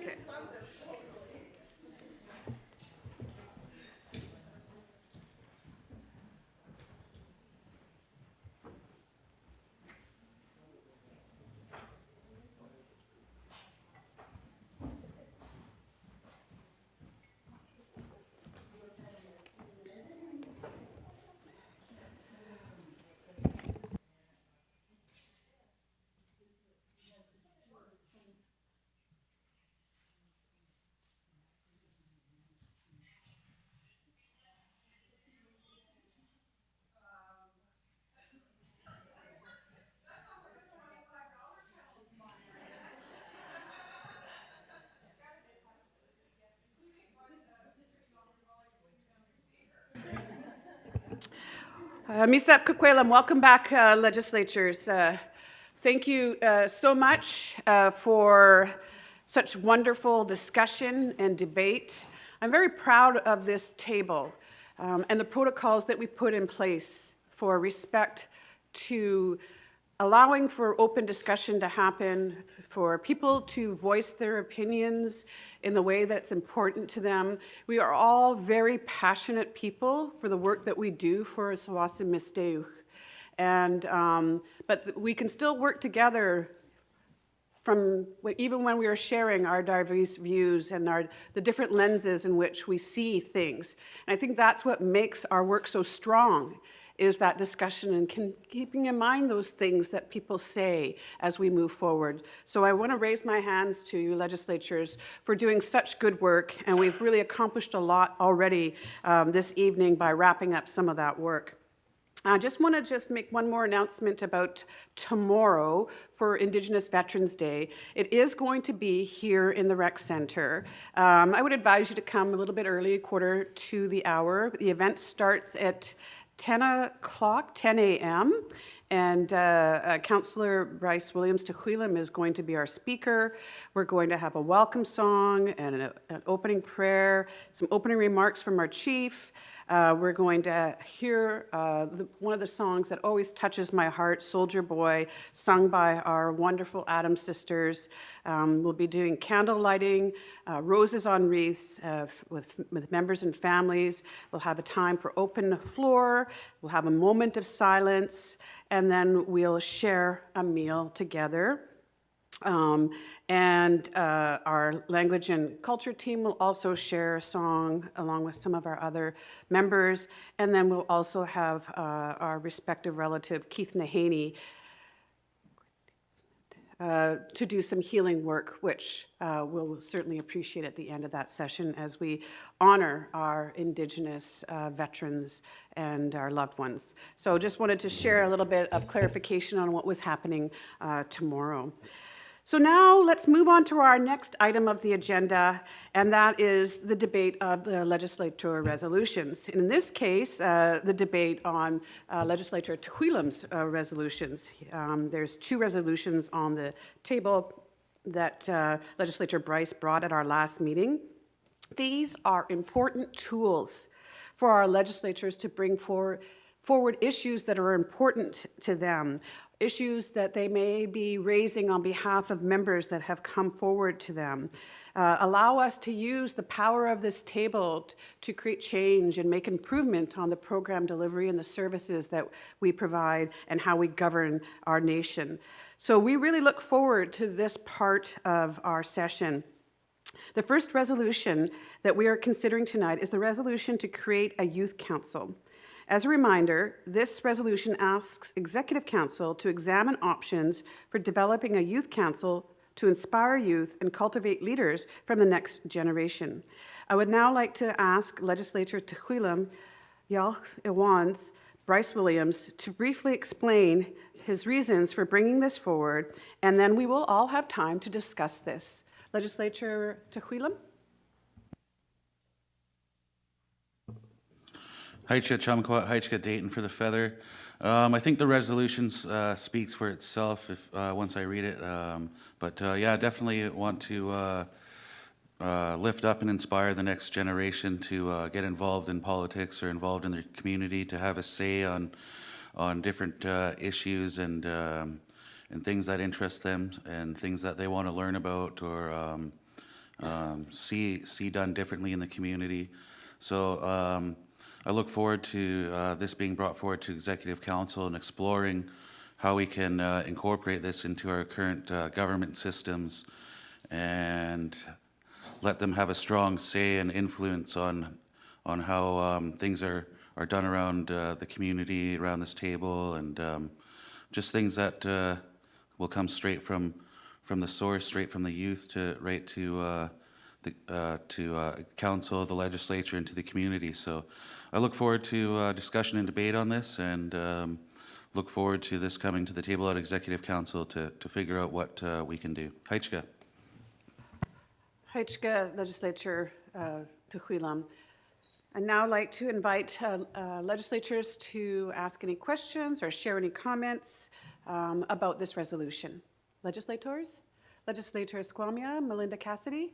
Okay. Misap Kukwelam, welcome back, legislatures. Thank you so much for such wonderful discussion and debate. I'm very proud of this table and the protocols that we put in place for respect to allowing for open discussion to happen, for people to voice their opinions in the way that's important to them. We are all very passionate people for the work that we do for Tsawwassen Misteuch. And, but we can still work together from even when we are sharing our diverse views and the different lenses in which we see things. And I think that's what makes our work so strong, is that discussion and keeping in mind those things that people say as we move forward. So I want to raise my hands to you legislatures for doing such good work, and we've really accomplished a lot already this evening by wrapping up some of that work. I just want to make one more announcement about tomorrow for Indigenous Veterans Day. It is going to be here in the Rec Center. I would advise you to come a little bit early, 1:45 the hour. The event starts at 10 o'clock, 10 a.m., and Councillor Bryce Williams Tehuilam is going to be our speaker. We're going to have a welcome song and an opening prayer, some opening remarks from our chief. We're going to hear one of the songs that always touches my heart, Soldier Boy, sung by our wonderful Adams sisters. We'll be doing candle lighting, roses on wreaths with members and families. We'll have a time for open floor. We'll have a moment of silence, and then we'll share a meal together. Our language and culture team will also share a song along with some of our other members. And then we'll also have our respective relative, Keith Nahaney, to do some healing work, which we'll certainly appreciate at the end of that session as we honor our Indigenous veterans and our loved ones. So just wanted to share a little bit of clarification on what was happening tomorrow. So now let's move on to our next item of the agenda, and that is the debate of the legislature resolutions. In this case, the debate on Legislator Tehuilam's resolutions. There's 2 resolutions on the table that Legislator Bryce brought at our last meeting. These are important tools for our legislatures to bring forward issues that are important to them, issues that they may be raising on behalf of members that have come forward to them. Allow us to use the power of this table to create change and make improvement on the program delivery and the services that we provide and how we govern our nation. So we really look forward to this part of our session. The first resolution that we are considering tonight is the resolution to create a youth council. As a reminder, this resolution asks Executive Council to examine options for developing a youth council to inspire youth and cultivate leaders from the next generation. I would now like to ask Legislator Tehuilam, Yalch Iwans, Bryce Williams to briefly explain his reasons for bringing this forward, and then we will all have time to discuss this. Legislator Tehuilam? Haichka Chumquat, Haichka Dayton for the feather. I think the resolution speaks for itself if once I read it. Yeah, definitely want to lift up and inspire the next generation to get involved in politics or involved in their community, to have a say on different issues and things that interest them and things that they want to learn about or see done differently in the community. So I look forward to this being brought forward to Executive Council and exploring how we can incorporate this into our current government systems and let them have a strong say and influence on how things are done around the community, around this table, and just things that will come straight from the source, straight from the youth to right to council, the legislature, and to the community. So I look forward to discussion and debate on this, and look forward to this coming to the table at Executive Council to figure out what we can do. Heichka. Heichka Legislature Tuhuilam. I'd now like to invite legislators to ask any questions or share any comments about this resolution. Legislators? Legislator Esquamia, Melinda Cassidy.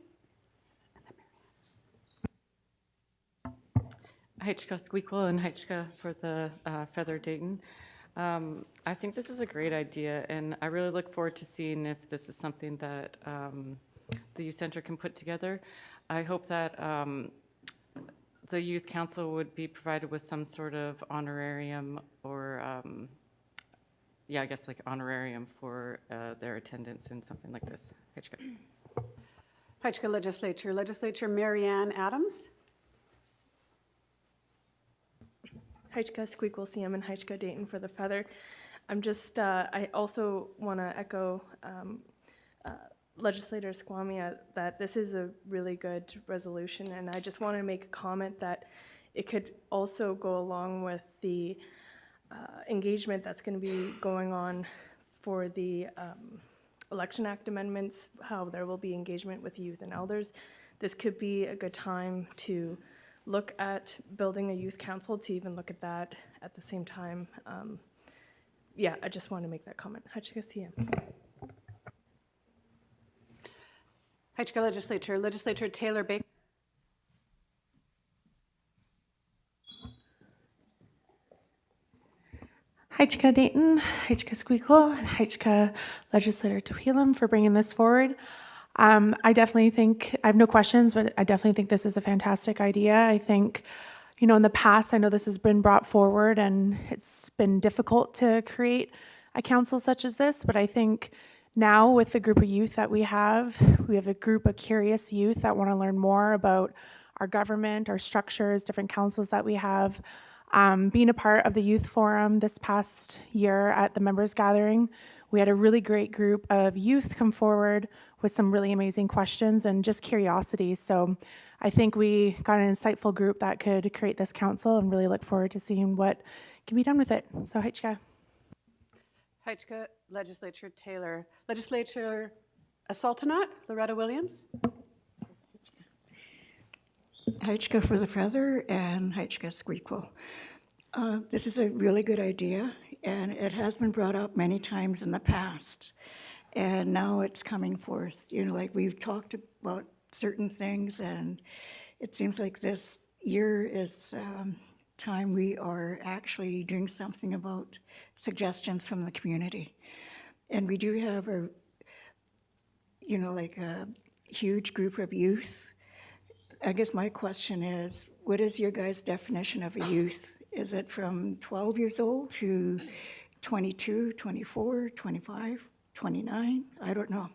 Heichka Squeakle and Heichka for the Feather Dayton. I think this is a great idea, and I really look forward to seeing if this is something that the Youth Center can put together. I hope that the Youth Council would be provided with some sort of honorarium or, yeah, I guess like honorarium for their attendance in something like this. Heichka. Heichka Legislature. Legislature Marianne Adams. Heichka Squeakle CM and Heichka Dayton for the Feather. I'm just, I also want to echo Legislator Squamia that this is a really good resolution, and I just want to make a comment that it could also go along with the engagement that's going to be going on for the Election Act amendments, how there will be engagement with youth and elders. This could be a good time to look at building a youth council, to even look at that at the same time. Yeah, I just want to make that comment. Heichka CM. Heichka Legislature. Legislature Taylor Baker. Heichka Dayton, Heichka Squeakle, and Heichka Legislator Tuhilam for bringing this forward. I definitely think, I have no questions, but I definitely think this is a fantastic idea. I think, you know, in the past, I know this has been brought forward and it's been difficult to create a council such as this, but I think now with the group of youth that we have a group of curious youth that want to learn more about our government, our structures, different councils that we have. Being a part of the youth forum this past year at the members gathering, we had a really great group of youth come forward with some really amazing questions and just curiosity. So I think we got an insightful group that could create this council, and really look forward to seeing what can be done with it. So Heichka. Heichka Legislature Taylor. Legislature Sultanat, Loretta Williams. Heichka for the Feather and Heichka Squeakle. This is a really good idea, and it has been brought up many times in the past. And now it's coming forth. You know, like we've talked about certain things, and it seems like this year is time we are actually doing something about suggestions from the community. And we do have a, you know, like a huge group of youth. I guess my question is, what is your guys' definition of a youth? Is it from 12 years old to 22, 24, 25, 29? I don't know.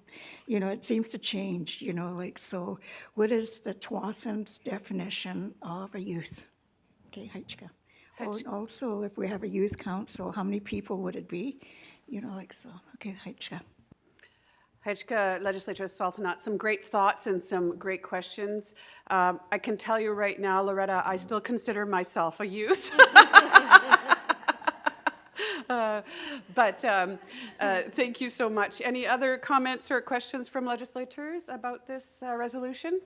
You know, it seems to change, you know, like, so what is the Twasan's definition of a youth? Okay, Heichka. Also, if we have a youth council, how many people would it be? You know, like, so, okay, Heichka. Heichka Legislature Sultanat, some great thoughts and some great questions. I can tell you right now, Loretta, I still consider myself a youth. But thank you so much. Any other comments or questions from legislators about this resolution?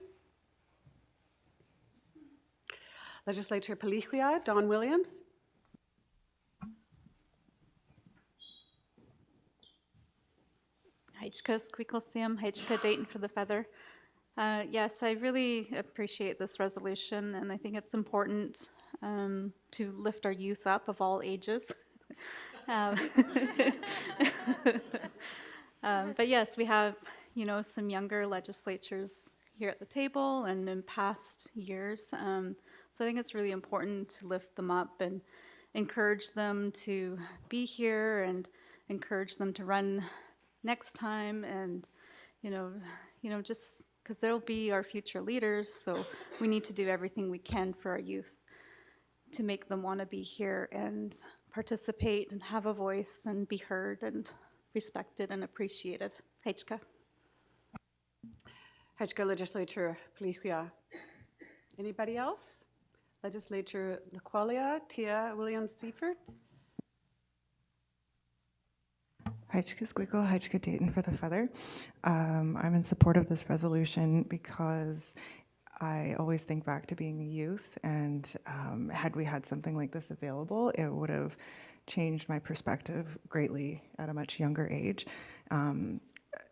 Legislator Paliquia, Don Williams. Heichka Squeakle Sim, Heichka Dayton for the Feather. Yes, I really appreciate this resolution, and I think it's important to lift our youth up of all ages. But yes, we have, you know, some younger legislators here at the table and in past years. So I think it's really important to lift them up and encourage them to be here and encourage them to run next time, and just because they'll be our future leaders, so we need to do everything we can for our youth to make them want to be here and participate and have a voice and be heard and respected and appreciated. Heichka. Heichka Legislature Plihuia. Anybody else? Legislature Laqualia, Tia Williams-Seifert. Heichka Squeakle, Heichka Dayton for the Feather. I'm in support of this resolution because I always think back to being a youth, and had we had something like this available, it would have changed my perspective greatly at a much younger age.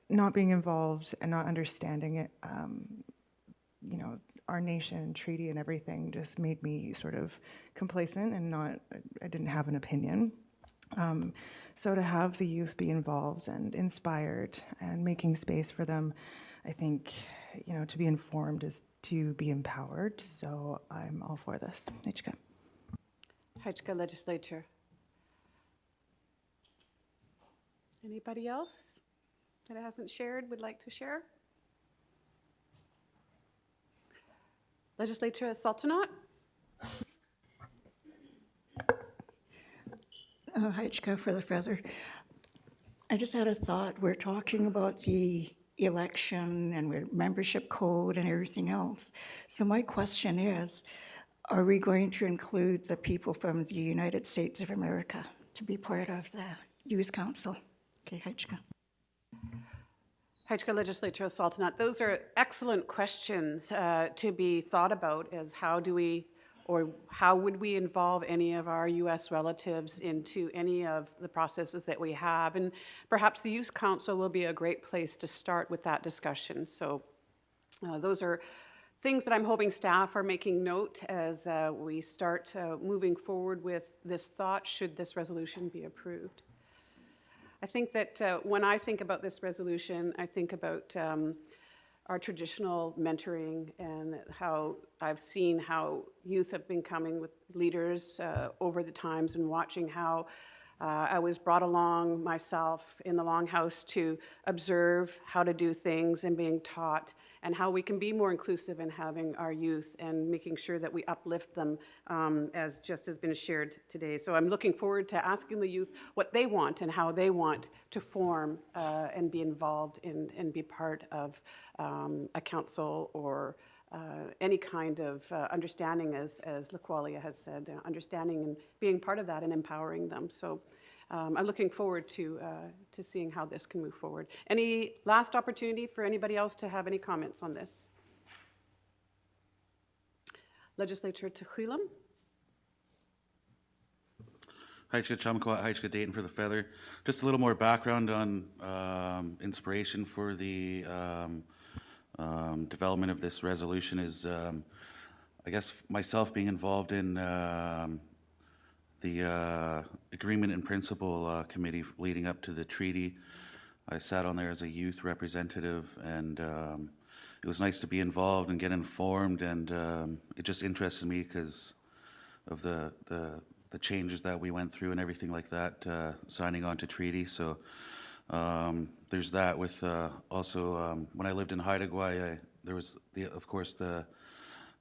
Not being involved and not understanding it, our nation, treaty, and everything just made me sort of complacent and I didn't have an opinion. So to have the youth be involved and inspired and making space for them, I think, to be informed is to be empowered. So I'm all for this. Heichka. Heichka Legislature. Anybody else that hasn't shared would like to share? Legislature Sultanat. Heichka for the Feather. I just had a thought. We're talking about the election and membership code and everything else. So my question is, are we going to include the people from the United States of America to be part of the Youth Council? Okay, Heichka. Heichka Legislature Sultanat. Those are excellent questions to be thought about, as how would we involve any of our U.S. relatives into any of the processes that we have? And perhaps the Youth Council will be a great place to start with that discussion. So those are things that I'm hoping staff are making note as we start moving forward with this thought, should this resolution be approved. I think that when I think about this resolution, I think about our traditional mentoring and how I've seen how youth have been coming with leaders over the times, and watching how I was brought along myself in the Longhouse to observe how to do things and being taught, and how we can be more inclusive in having our youth and making sure that we uplift them, as just has been shared today. So I'm looking forward to asking the youth what they want and how they want to form and be involved in and be part of a council or any kind of understanding, as Laqualia has said, understanding and being part of that and empowering them. So I'm looking forward to seeing how this can move forward. Any last opportunity for anybody else to have any comments on this? Legislature Tehuilam. Heichka Chumquat, Heichka Dayton for the Feather. Just a little more background on inspiration for the development of this resolution is, I guess, myself being involved in the Agreement in Principle Committee leading up to the treaty. I sat on there as a youth representative, and it was nice to be involved and get informed, and it just interested me because of the changes that we went through and everything like that, signing on to treaty. So there's that. With also when I lived in Haida Gwaii, there was of course the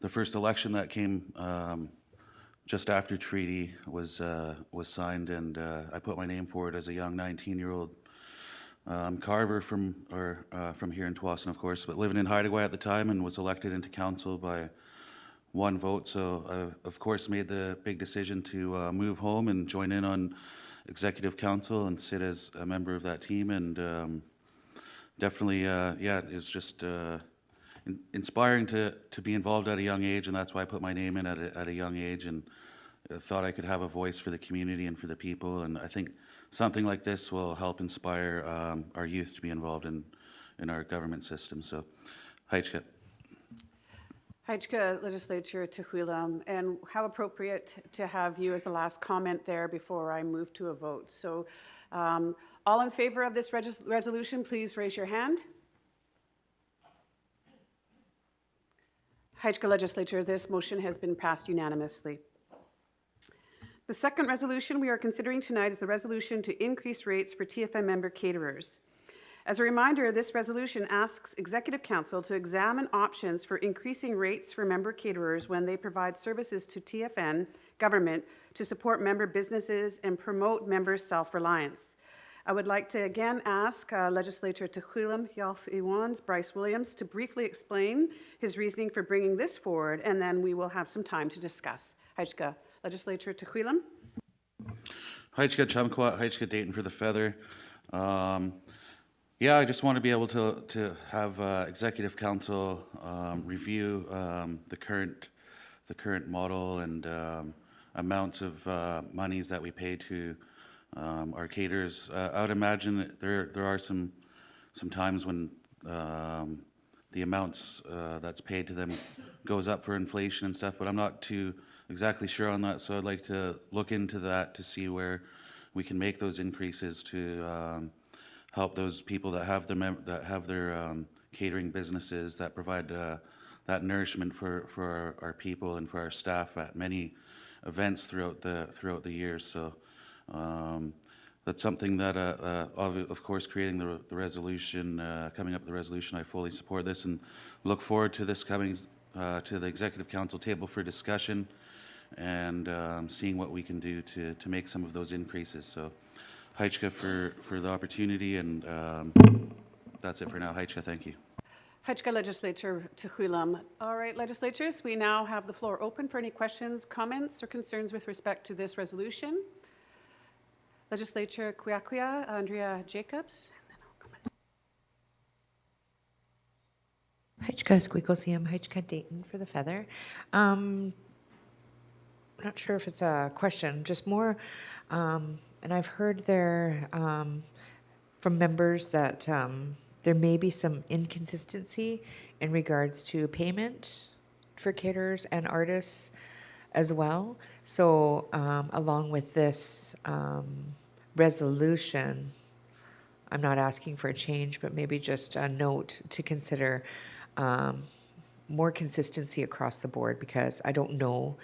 first election that came just after treaty was signed, and I put my name forward as a young 19-year-old carver from here in Tsawwassen, of course, but living in Haida Gwaii at the time, and was elected into council by one vote. So I, of course, made the big decision to move home and join in on executive council and sit as a member of that team. And definitely, yeah, it was just inspiring to be involved at a young age, and that's why I put my name in at a young age, and thought I could have a voice for the community and for the people. And I think something like this will help inspire our youth to be involved in our government system. So, Heichka. Heichka Legislature Tehuilam, and how appropriate to have you as the last comment there before I move to a vote. So all in favor of this resolution, please raise your hand. Haitska Legislature, this motion has been passed unanimously. The second resolution we are considering tonight is the resolution to increase rates for TFN member caterers. As a reminder, this resolution asks Executive Council to examine options for increasing rates for member caterers when they provide services to TFN government to support member businesses and promote member self-reliance. I would like to again ask Legislator Tehuilam Yalth Iwan's Bryce Williams to briefly explain his reasoning for bringing this forward, and then we will have some time to discuss. Haitska, Legislator Tehuilam. Haitska Chamkwat, Haitska Dayton for the Feather. Yeah, I just want to be able to have Executive Council review the current model and amounts of monies that we pay to our caterers. I would imagine that there are some times when the amounts that's paid to them goes up for inflation and stuff, but I'm not too exactly sure on that. So I'd like to look into that to see where we can make those increases to help those people that have their catering businesses that provide that nourishment for our people and for our staff at many events throughout the year. So that's something that, of course, creating the resolution, coming up with the resolution, I fully support this and look forward to this coming to the Executive Council table for discussion and seeing what we can do to make some of those increases. So Haitska for the opportunity, and that's it for now. Haitska, thank you. Haitska Legislature Tehuilam. All right, legislators, we now have the floor open for any questions, comments, or concerns with respect to this resolution. Legislature Kwiakwia, Andrea Jacobs. Haitska Squeakle CM, Haitska Dayton for the Feather. I'm not sure if it's a question, just more, and I've heard there from members that there may be some inconsistency in regards to payment for caterers and artists as well. So along with this resolution, I'm not asking for a change, but maybe just a note to consider more consistency across the board, because I don't know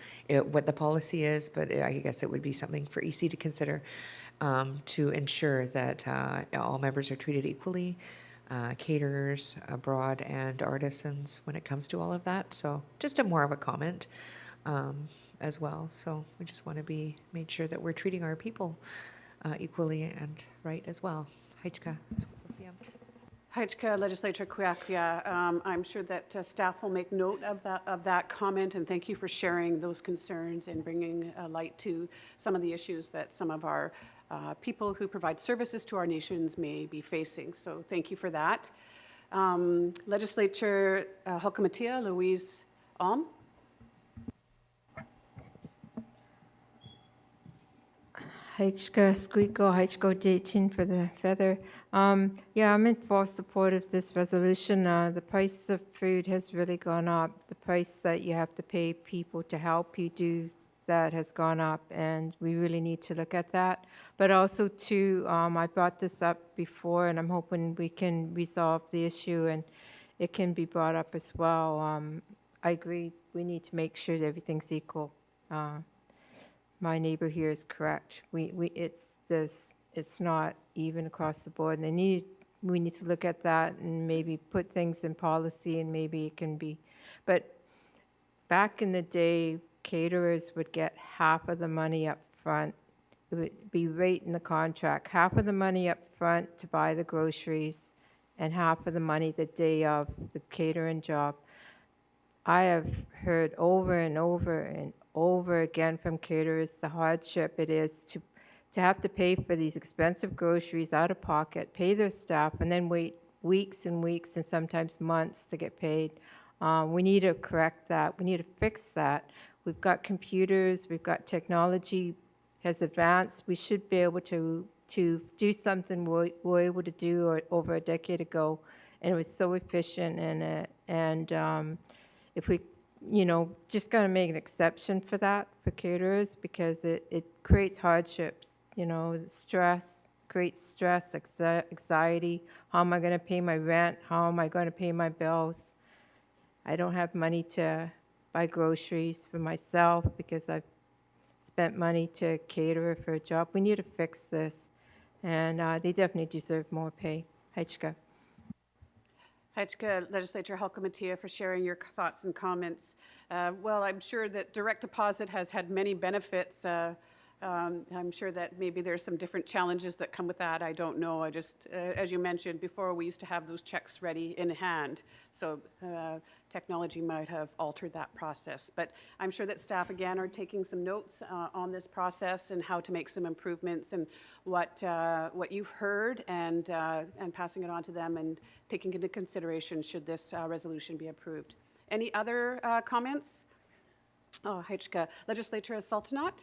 what the policy is, but I guess it would be something for EC to consider to ensure that all members are treated equally, caterers abroad and artisans when it comes to all of that. So just more of a comment as well. So we just want to be made sure that we're treating our people equally and right as well. Haitska. Haitska Legislature Kwiakwia, I'm sure that staff will make note of that comment, and thank you for sharing those concerns and bringing light to some of the issues that some of our people who provide services to our nations may be facing. So thank you for that. Legislature Hokomatia, Louise Alm. Haitska Squeakle, Haitska Dayton for the Feather. Yeah, I'm in full support of this resolution. The price of food has really gone up. The price that you have to pay people to help you do that has gone up, and we really need to look at that. But also, too, I brought this up before, and I'm hoping we can resolve the issue and it can be brought up as well. I agree, we need to make sure that everything's equal. My neighbor here is correct. It's not even across the board, and we need to look at that and maybe put things in policy, and maybe it can be. But back in the day, caterers would get half of the money up front. It would be right in the contract. Half of the money up front to buy the groceries, and half of the money the day of the catering job. I have heard over and over and over again from caterers the hardship it is to have to pay for these expensive groceries out of pocket, pay their staff, and then wait weeks and weeks and sometimes months to get paid. We need to correct that. We need to fix that. We've got computers, we've got technology has advanced. We should be able to do something we were able to do over a decade ago, and it was so efficient. And if we just got to make an exception for that for caterers, because it creates hardships, stress, creates stress, anxiety. How am I going to pay my rent? How am I going to pay my bills? I don't have money to buy groceries for myself because I've spent money to cater for a job. We need to fix this, and they definitely deserve more pay. Hajka. Hajka Legislator Halkamatia for sharing your thoughts and comments. Well, I'm sure that direct deposit has had many benefits. I'm sure that maybe there's some different challenges that come with that. I don't know. I just, as you mentioned before, we used to have those checks ready in hand. So technology might have altered that process. But I'm sure that staff, again, are taking some notes on this process and how to make some improvements and what you've heard and passing it on to them and taking into consideration should this resolution be approved. Any other comments? Oh, Hajka. Legislator Sultanat?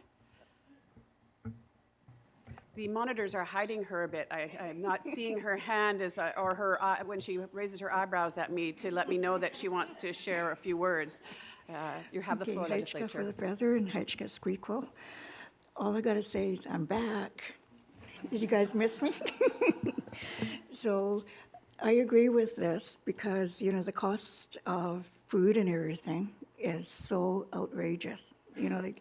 The monitors are hiding her a bit. I'm not seeing her hand or her when she raises her eyebrows at me to let me know that she wants to share a few words. You have the floor, Legislature. Hajka for the feather and Hajka Squeakquel. All I got to say is I'm back. Did you guys miss me? So I agree with this because, you know, the cost of food and everything is so outrageous. You know, like,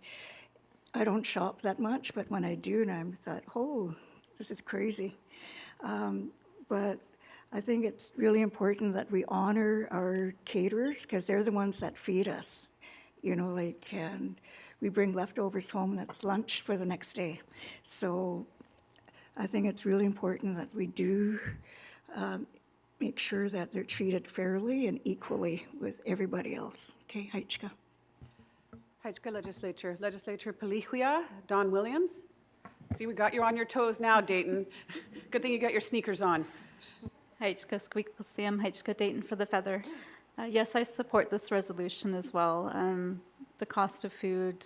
I don't shop that much, but when I do, and I thought, oh, this is crazy. But I think it's really important that we honor our caterers because they're the ones that feed us. You know, like, and we bring leftovers home, that's lunch for the next day. So I think it's really important that we do make sure that they're treated fairly and equally with everybody else. Okay, Hajka. Hajka Legislature. Legislator Palihuia, Don Williams. See, we got you on your toes now, Dayton. Good thing you got your sneakers on. Hajka Squeakquel Siam, Hajka Dayton for the feather. Yes, I support this resolution as well. The cost of food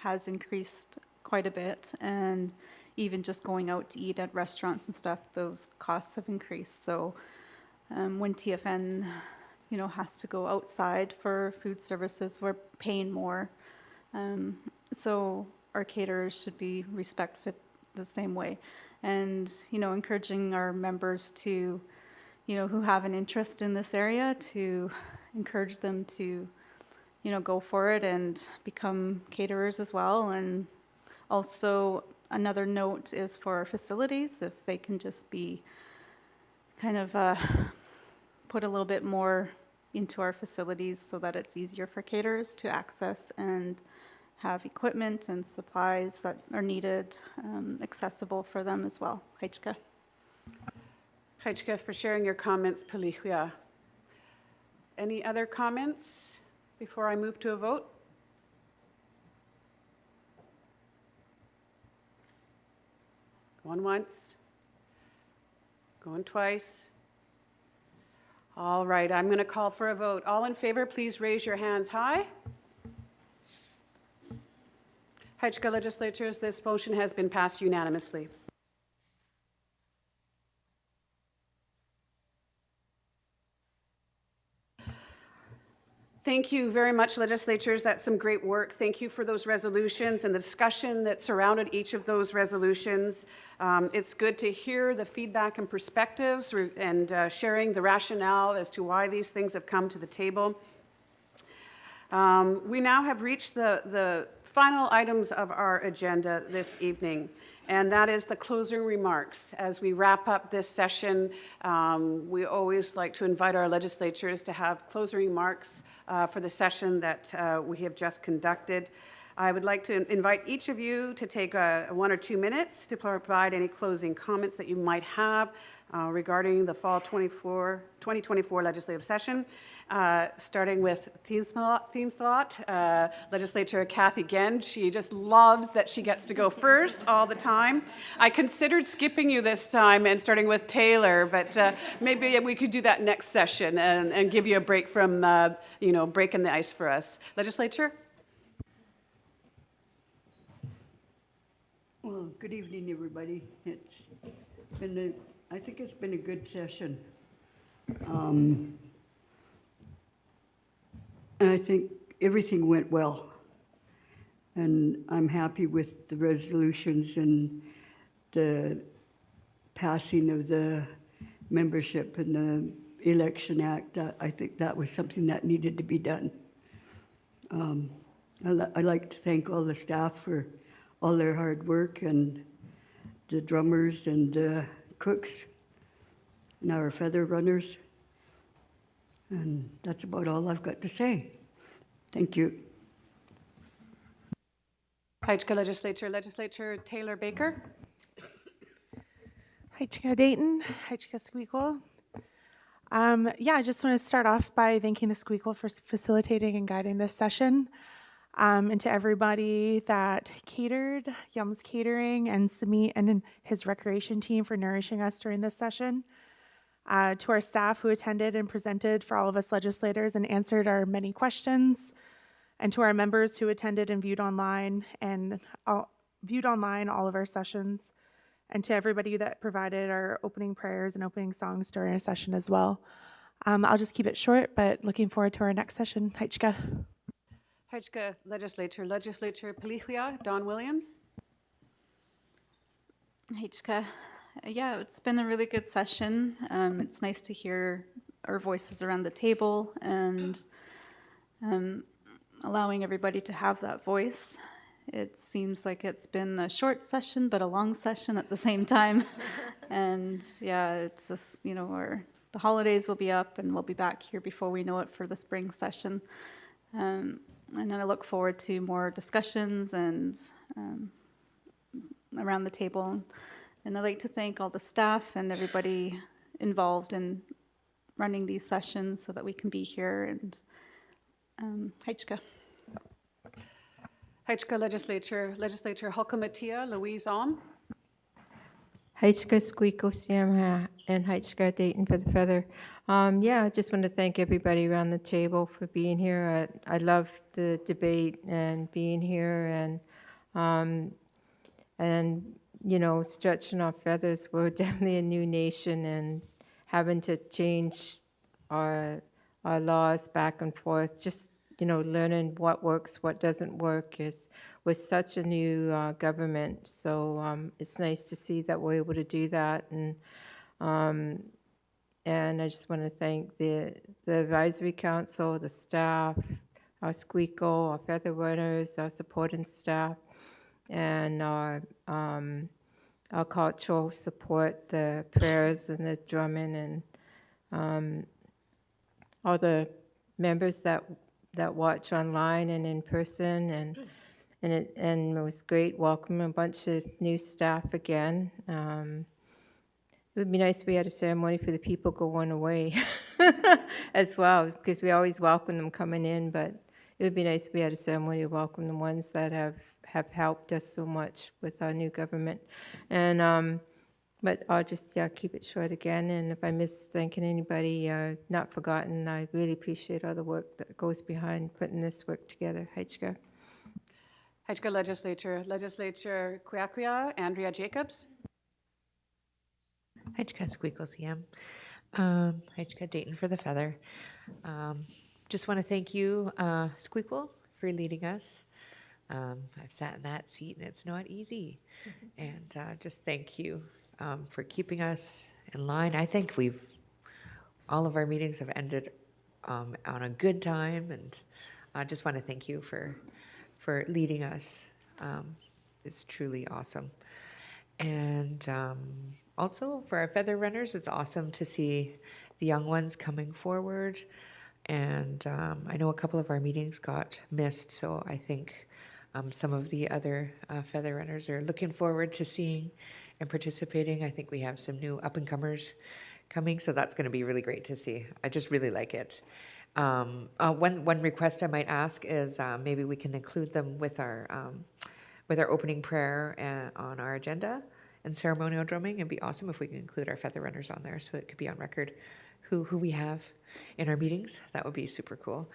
has increased quite a bit, and even just going out to eat at restaurants and stuff, those costs have increased. So when TFN, you know, has to go outside for food services, we're paying more. So our caterers should be respected the same way. And, you know, encouraging our members to, you know, who have an interest in this area to encourage them to, you know, go for it and become caterers as well. And also another note is for our facilities, if they can just be kind of put a little bit more into our facilities so that it's easier for caterers to access and have equipment and supplies that are needed accessible for them as well. Hajka. Hajka for sharing your comments, Palihuia. Any other comments before I move to a vote? Going once, going twice. All right, I'm going to call for a vote. All in favor, please raise your hands high. Hajka Legislatures, this motion has been passed unanimously. Thank you very much, legislatures. That's some great work. Thank you for those resolutions and the discussion that surrounded each of those resolutions. It's good to hear the feedback and perspectives and sharing the rationale as to why these things have come to the table. We now have reached the final items of our agenda this evening, and that is the closing remarks. As we wrap up this session, we always like to invite our legislatures to have closing remarks for the session that we have just conducted. I would like to invite each of you to take 1 or 2 minutes to provide any closing comments that you might have regarding the fall 2024 legislative session. Starting with Themeslot, Legislator Kathy Gend. She just loves that she gets to go first all the time. I considered skipping you this time and starting with Taylor, but maybe we could do that next session and give you a break from, breaking the ice for us. Legislature? Well, good evening, everybody. I think it's been a good session. And I think everything went well. And I'm happy with the resolutions and the passing of the membership and the Election Act, I think that was something that needed to be done. I'd like to thank all the staff for all their hard work, and the drummers and the cooks and our feather runners. And that's about all I've got to say. Thank you. Hitchcock Legislature Taylor Baker. Hitchka Dayton, Hitchka Squeakle. I just want to start off by thanking the Squeakle for facilitating and guiding this session. And to everybody that catered, Yum's Catering, and Samit and his recreation team for nourishing us during this session. To our staff who attended and presented for all of us legislators and answered our many questions. And to our members who attended and viewed online all of our sessions. And to everybody that provided our opening prayers and opening songs during our session as well. I'll just keep it short, but looking forward to our next session. Hitchka. Hitchka Legislature Palichia, Don Williams. Hitchka. Yeah, it's been a really good session. It's nice to hear our voices around the table and allowing everybody to have that voice. It seems like it's been a short session, but a long session at the same time. And yeah, it's just, the holidays will be up and we'll be back here before we know it for the spring session. And then I look forward to more discussions and around the table. And I'd like to thank all the staff and everybody involved in running these sessions so that we can be here. And Hitchka. Hitchka Legislature Hokomatia, Louise Alm. Hitchka Squeakle Siam and Hitchka Dayton for the feather. I just want to thank everybody around the table for being here. I love the debate and being here and stretching our feathers. We're definitely a new nation, and having to change our laws back and forth, just learning what works, what doesn't work is with such a new government. So it's nice to see that we're able to do that. And I just want to thank the advisory council, the staff, our Squeakle, our feather runners, our supporting staff, and our cultural support, the prayers and the drumming, and all the members that watch online and in person, and it was great welcoming a bunch of new staff again. It would be nice if we had a ceremony for the people going away as well, because we always welcome them coming in, but it would be nice if we had a ceremony to welcome the ones that have helped us so much with our new government. And but I'll just keep it short again, and if I miss thanking anybody, not forgotten. I really appreciate all the work that goes behind putting this work together. Hitchka. Hitchka Legislature Kuyakuya, Andrea Jacobs. Hitchka Squeakle Siam. Hitchka Dayton for the feather. Just want to thank you, Squeakle, for leading us. I've sat in that seat and it's not easy. And just thank you for keeping us in line. I think all of our meetings have ended on a good time, and I just want to thank you for leading us. It's truly awesome. And also for our feather runners, it's awesome to see the young ones coming forward. And I know a couple of our meetings got missed, so I think some of the other feather runners are looking forward to seeing and participating. I think we have some new up-and-comers coming, so that's going to be really great to see. I just really like it. One request I might ask is maybe we can include them with our opening prayer on our agenda and ceremonial drumming. It'd be awesome if we can include our feather runners on there, so it could be on record who we have in our meetings. That would be super cool.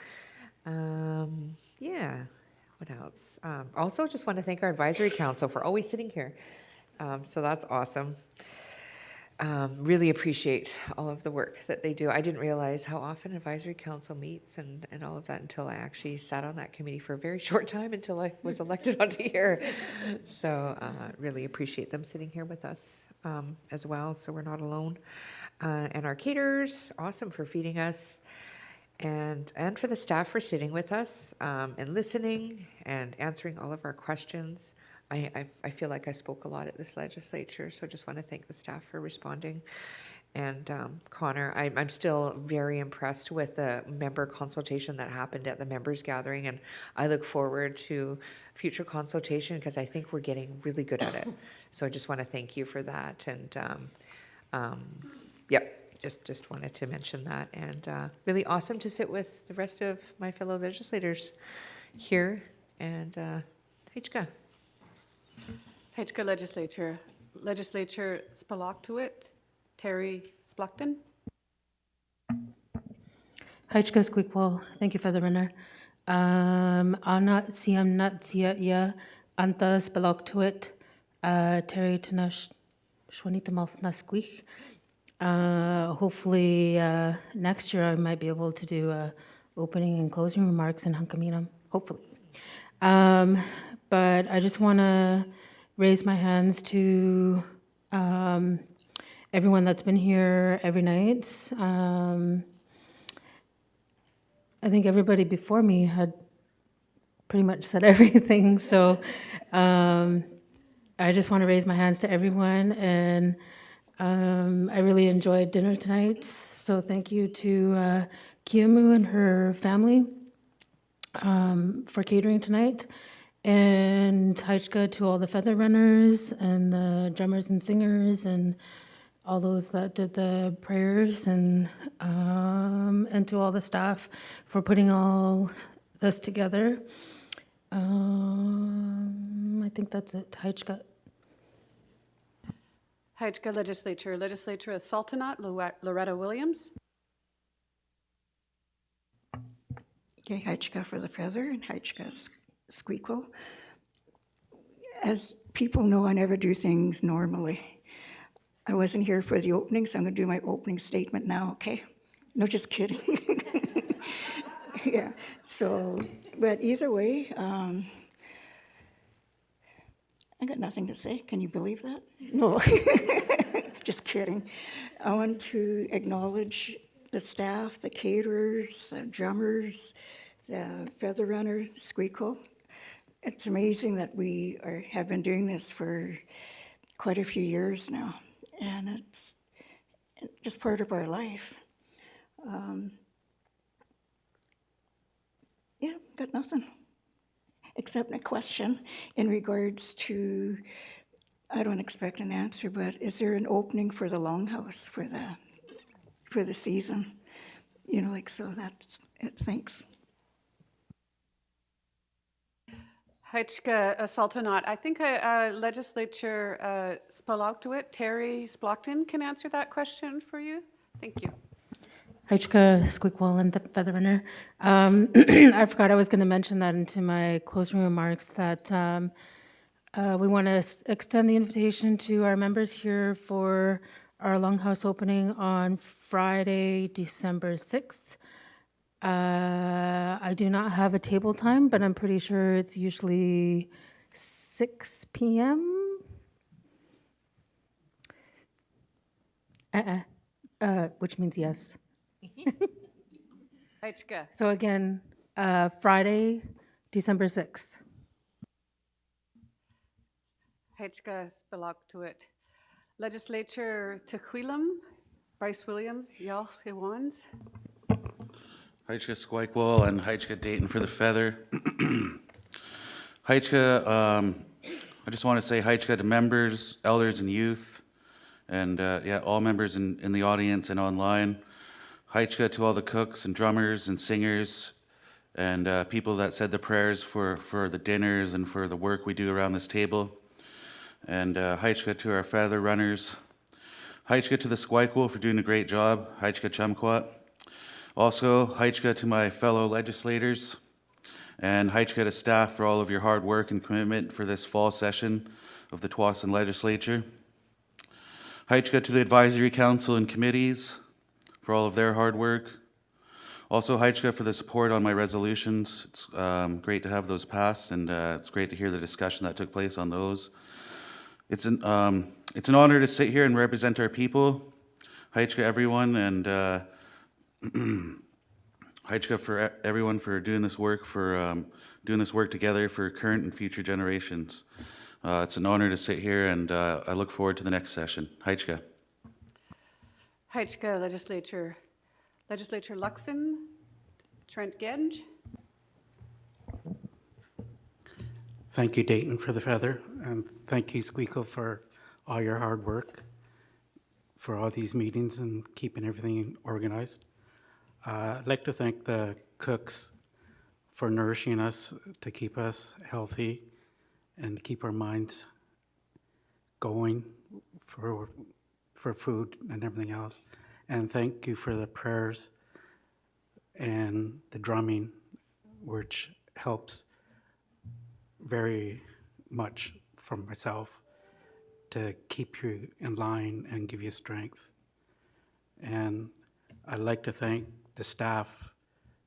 Yeah. What else? Also, just want to thank our advisory council for always sitting here. So that's awesome. Really appreciate all of the work that they do. I didn't realize how often advisory council meets and all of that until I actually sat on that committee for a very short time until I was elected onto here. So really appreciate them sitting here with us as well, so we're not alone. and our caterers, awesome, for feeding us, and for the staff for sitting with us and listening and answering all of our questions. I feel like I spoke a lot at this legislature, so just want to thank the staff for responding. And Connor, I'm still very impressed with the member consultation that happened at the members gathering, and I look forward to future consultation because I think we're getting really good at it. So I just want to thank you for that. And yep, just wanted to mention that. And really awesome to sit with the rest of my fellow legislators here. And Hajka. Hajka Legislature Spalaktuit, Terry Splachton. Hajka Squeakwell, thank you, Feather Runner. Ana Siam Nat Sia Ya Anta Spalaktuit, Terry Tanash Shwanitamal Nasqueak. Hopefully next year I might be able to do opening and closing remarks in Hunkaminam, hopefully. But I just want to raise my hands to everyone that's been here every night. I think everybody before me had pretty much said everything, so I just want to raise my hands to everyone, and I really enjoyed dinner tonight, so thank you to Kiamu and her family for catering tonight, and Hajka to all the feather runners and the drummers and singers and all those that did the prayers, and to all the staff for putting all this together. I think that's it. Hajka. Hajka Legislature Sultanat, Loretta Williams. Okay, Hajka for the feather and Hajka Squeakle. As people know, I never do things normally. I wasn't here for the opening, so I'm going to do my opening statement now, okay? No, just kidding. Yeah, so, but either way, I got nothing to say. Can you believe that? No, just kidding. I want to acknowledge the staff, the caterers, the drummers, the feather runner, the squeakle. It's amazing that we have been doing this for quite a few years now, and it's just part of our life. Yeah, got nothing except a question in regards to, I don't expect an answer, but is there an opening for the Longhouse for the season? You know, like, so that's it. Thanks. Hajka Sultanat, I think Legislature Spalaktuit, Terry Splachton can answer that question for you. Thank you. Hajka Squeakwell and the Feather Runner. I forgot I was going to mention that into my closing remarks that we want to extend the invitation to our members here for our Longhouse opening on Friday, December 6th. I do not have a table time, but I'm pretty sure it's usually 6 p.m. Which means yes. Hajka. So again, Friday, December 6th. Hajka Spalaktuit. Legislature Tequilum, Bryce Williams, Yal Hewans. Hajka Squeakwell and Hajka Dayton for the feather. Hajka, I just want to say Hajka to members, elders, and youth, and yeah, all members in the audience and online. Hajka to all the cooks and drummers and singers and people that said the prayers for the dinners and for the work we do around this table. And Hajka to our feather runners. Hajka to the Squeakwell for doing a great job. Hajka Chumquat. Also, Hajka to my fellow legislators, and Hajka to staff for all of your hard work and commitment for this fall session of the Tsawwassen Legislature. Hajka to the Advisory Council and committees for all of their hard work. Also, Hajka for the support on my resolutions. It's great to have those passed, and it's great to hear the discussion that took place on those. It's an honor to sit here and represent our people. Haichka, everyone, and Haichka for everyone for doing this work, doing this work together for current and future generations. It's an honor to sit here, and I look forward to the next session. Haichka. Haichka Legislature Luxon, Trent Genge. Thank you, Dayton, for the feather, and thank you, Squeakle, for all your hard work for all these meetings and keeping everything organized. I'd like to thank the cooks for nourishing us to keep us healthy and keep our minds going for food and everything else. And thank you for the prayers and the drumming, which helps very much for myself to keep you in line and give you strength. And I'd like to thank the staff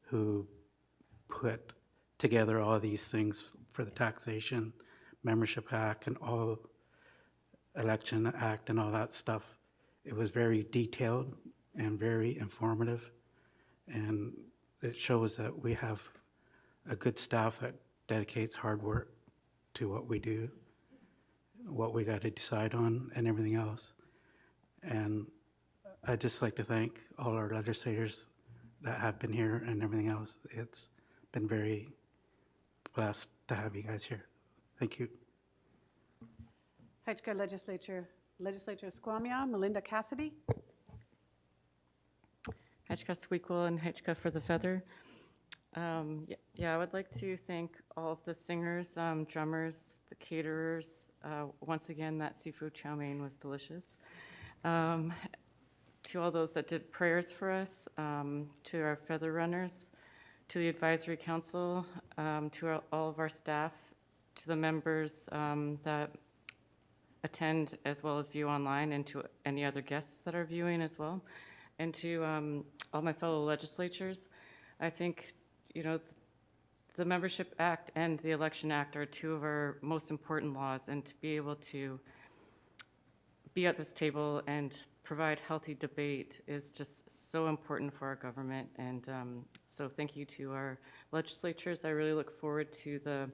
who put together all these things for the taxation, membership act, and all election act and all that stuff. It was very detailed and very informative, and it shows that we have a good staff that dedicates hard work to what we do, what we got to decide on, and everything else. And I'd just like to thank all our legislators that have been here and everything else. It's been very blessed to have you guys here. Thank you. Haichka Legislature Squamiah, Melinda Cassidy. Haichka Squeakle and Haichka for the feather. Yeah, I would like to thank all of the singers, drummers, the caterers. Once again, that seafood chow mein was delicious. To all those that did prayers for us, to our feather runners, to the advisory council, to all of our staff, to the members that attend as well as view online, and to any other guests that are viewing as well, and to all my fellow legislatures. I think, the Membership Act and the Election Act are two of our most important laws, and to be able to be at this table and provide healthy debate is just so important for our government. And so thank you to our legislatures. I really look forward to the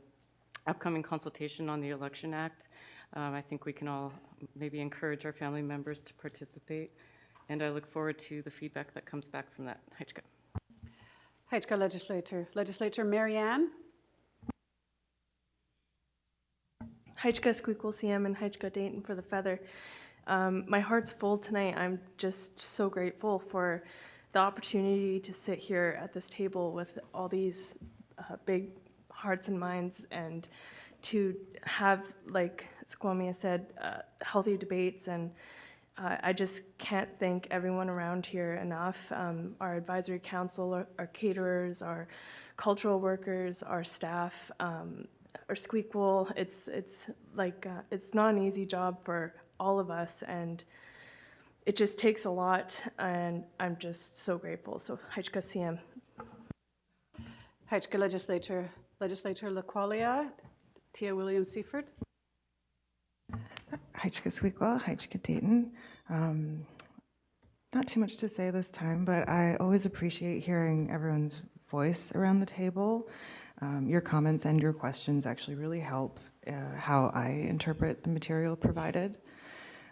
upcoming consultation on the Election Act. I think we can all maybe encourage our family members to participate, and I look forward to the feedback that comes back from that. Haichka. Haichka Legislature Marianne. Haichka Squeakle CM and Haichka Dayton for the feather. My heart's full tonight. I'm just so grateful for the opportunity to sit here at this table with all these big hearts and minds, and to have, like Squamiah said, healthy debates. And I just can't thank everyone around here enough. Our advisory council, our caterers, our cultural workers, our staff, our Squeakle. It's not an easy job for all of us, and it just takes a lot, and I'm just so grateful. So Haichka CM. Haichka Legislature Laqualia, Tia Williams-Seifert. Haichka Squeakle, Haichka Dayton. Not too much to say this time, but I always appreciate hearing everyone's voice around the table. Your comments and your questions actually really help how I interpret the material provided.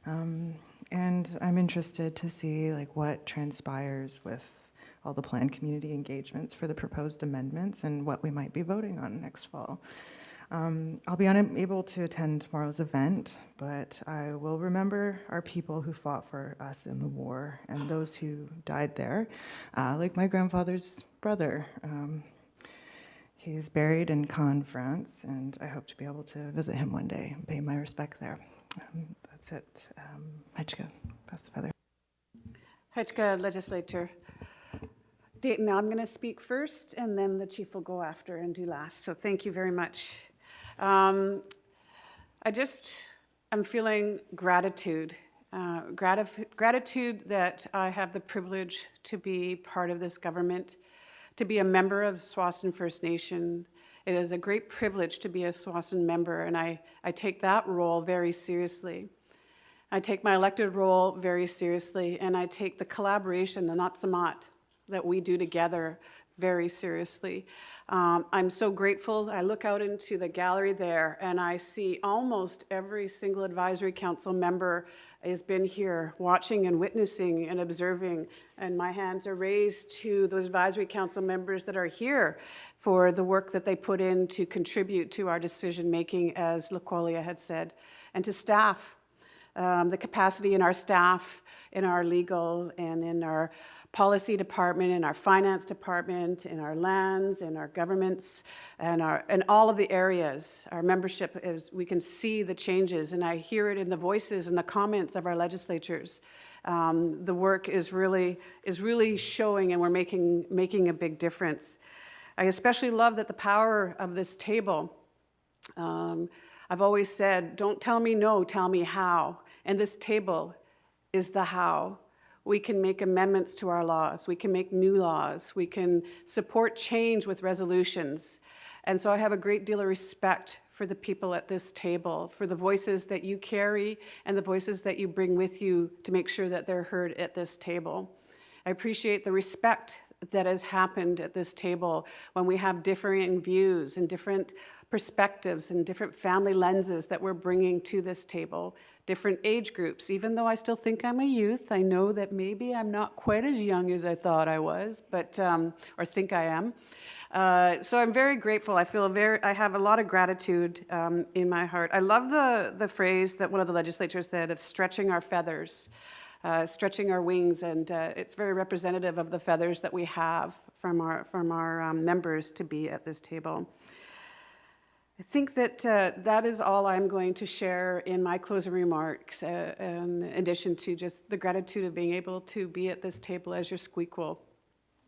And I'm interested to see what transpires with all the planned community engagements for the proposed amendments and what we might be voting on next fall. I'll be unable to attend tomorrow's event, but I will remember our people who fought for us in the war and those who died there, like my grandfather's brother. He's buried in Caen, France, and I hope to be able to visit him one day and pay my respect there. That's it. Haichka, pass the feather. Haichka Legislature Dayton. Now I'm going to speak first, and then the chief will go after and do last. So thank you very much. I'm feeling gratitude. Gratitude that I have the privilege to be part of this government, to be a member of the Tsawwassen First Nation. It is a great privilege to be a Tsawwassen member, and I take that role very seriously. I take my elected role very seriously, and I take the collaboration, the Natsamat, that we do together very seriously. I'm so grateful. I look out into the gallery there, and I see almost every single advisory council member has been here watching and witnessing and observing, and my hands are raised to those advisory council members that are here for the work that they put in to contribute to our decision-making, as LaQualia had said, and to staff. The capacity in our staff, in our legal and in our policy department, in our finance department, in our lands, in our governments, and all of the areas. Our membership is, we can see the changes, and I hear it in the voices and the comments of our legislatures. The work is really showing, and we're making a big difference. I especially love that the power of this table. I've always said, don't tell me no, tell me how. And this table is the how. We can make amendments to our laws. We can make new laws. We can support change with resolutions. And so I have a great deal of respect for the people at this table, for the voices that you carry and the voices that you bring with you to make sure that they're heard at this table. I appreciate the respect that has happened at this table when we have differing views and different perspectives and different family lenses that we're bringing to this table, different age groups. Even though I still think I'm a youth, I know that maybe I'm not quite as young as I thought I was, but or think I am. So I'm very grateful. I have a lot of gratitude in my heart. I love the phrase that one of the legislators said of stretching our feathers. Stretching our wings, and it's very representative of the feathers that we have from our members to be at this table. I think that that is all I'm going to share in my closing remarks, in addition to just the gratitude of being able to be at this table as your Squeakquel.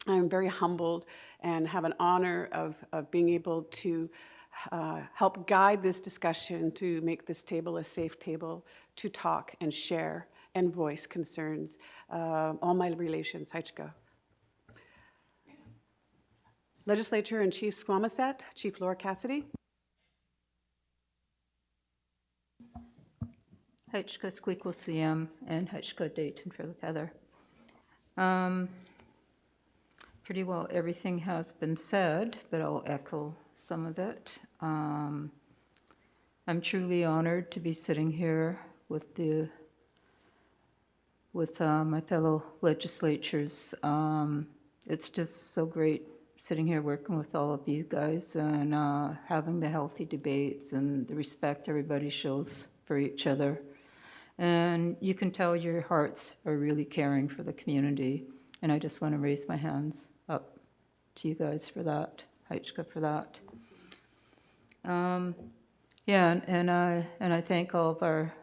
I'm very humbled and have an honor of being able to help guide this discussion to make this table a safe table to talk and share and voice concerns, all my relations. Haichka. Legislature and Chief Squamiset, Chief Laura Cassidy. Haichka Squeakquel CM and Haichka Dayton for the feather. Pretty well everything has been said, but I'll echo some of it. I'm truly honored to be sitting here with my fellow legislators. It's just so great sitting here working with all of you guys and having the healthy debates and the respect everybody shows for each other. And you can tell your hearts are really caring for the community. And I just want to raise my hands up to you guys for that, Haichka for that. Yeah, and I thank all of our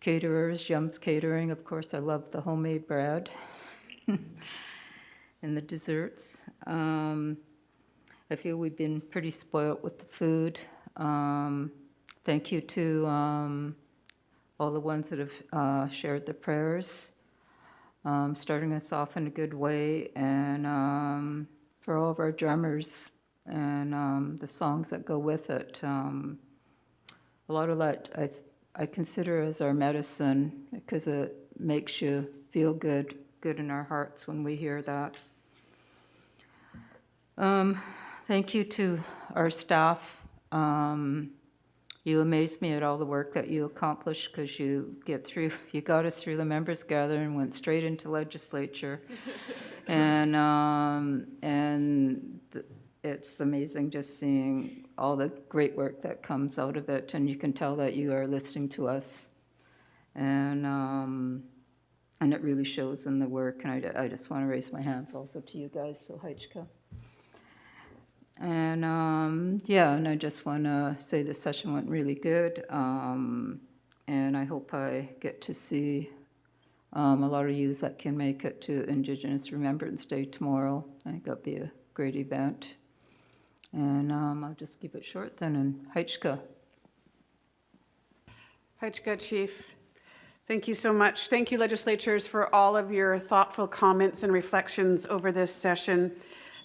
caterers, Yum's Catering. Of course, I love the homemade bread and the desserts. I feel we've been pretty spoiled with the food. Thank you to all the ones that have shared the prayers, starting us off in a good way, and for all of our drummers and the songs that go with it. A lot of that I consider as our medicine because it makes you feel good in our hearts when we hear that. Thank you to our staff. You amaze me at all the work that you accomplish because you got us through the members gathering and went straight into legislature. It's amazing just seeing all the great work that comes out of it, and you can tell that you are listening to us, and it really shows in the work. And I just want to raise my hands also to you guys, so Haichka. And yeah, and I just want to say this session went really good, and I hope I get to see a lot of you that can make it to Indigenous Remembrance Day tomorrow. I think that'll be a great event. And I'll just keep it short then, and Haichka. Haichka, Chief. Thank you so much. Thank you, legislators, for all of your thoughtful comments and reflections over this session.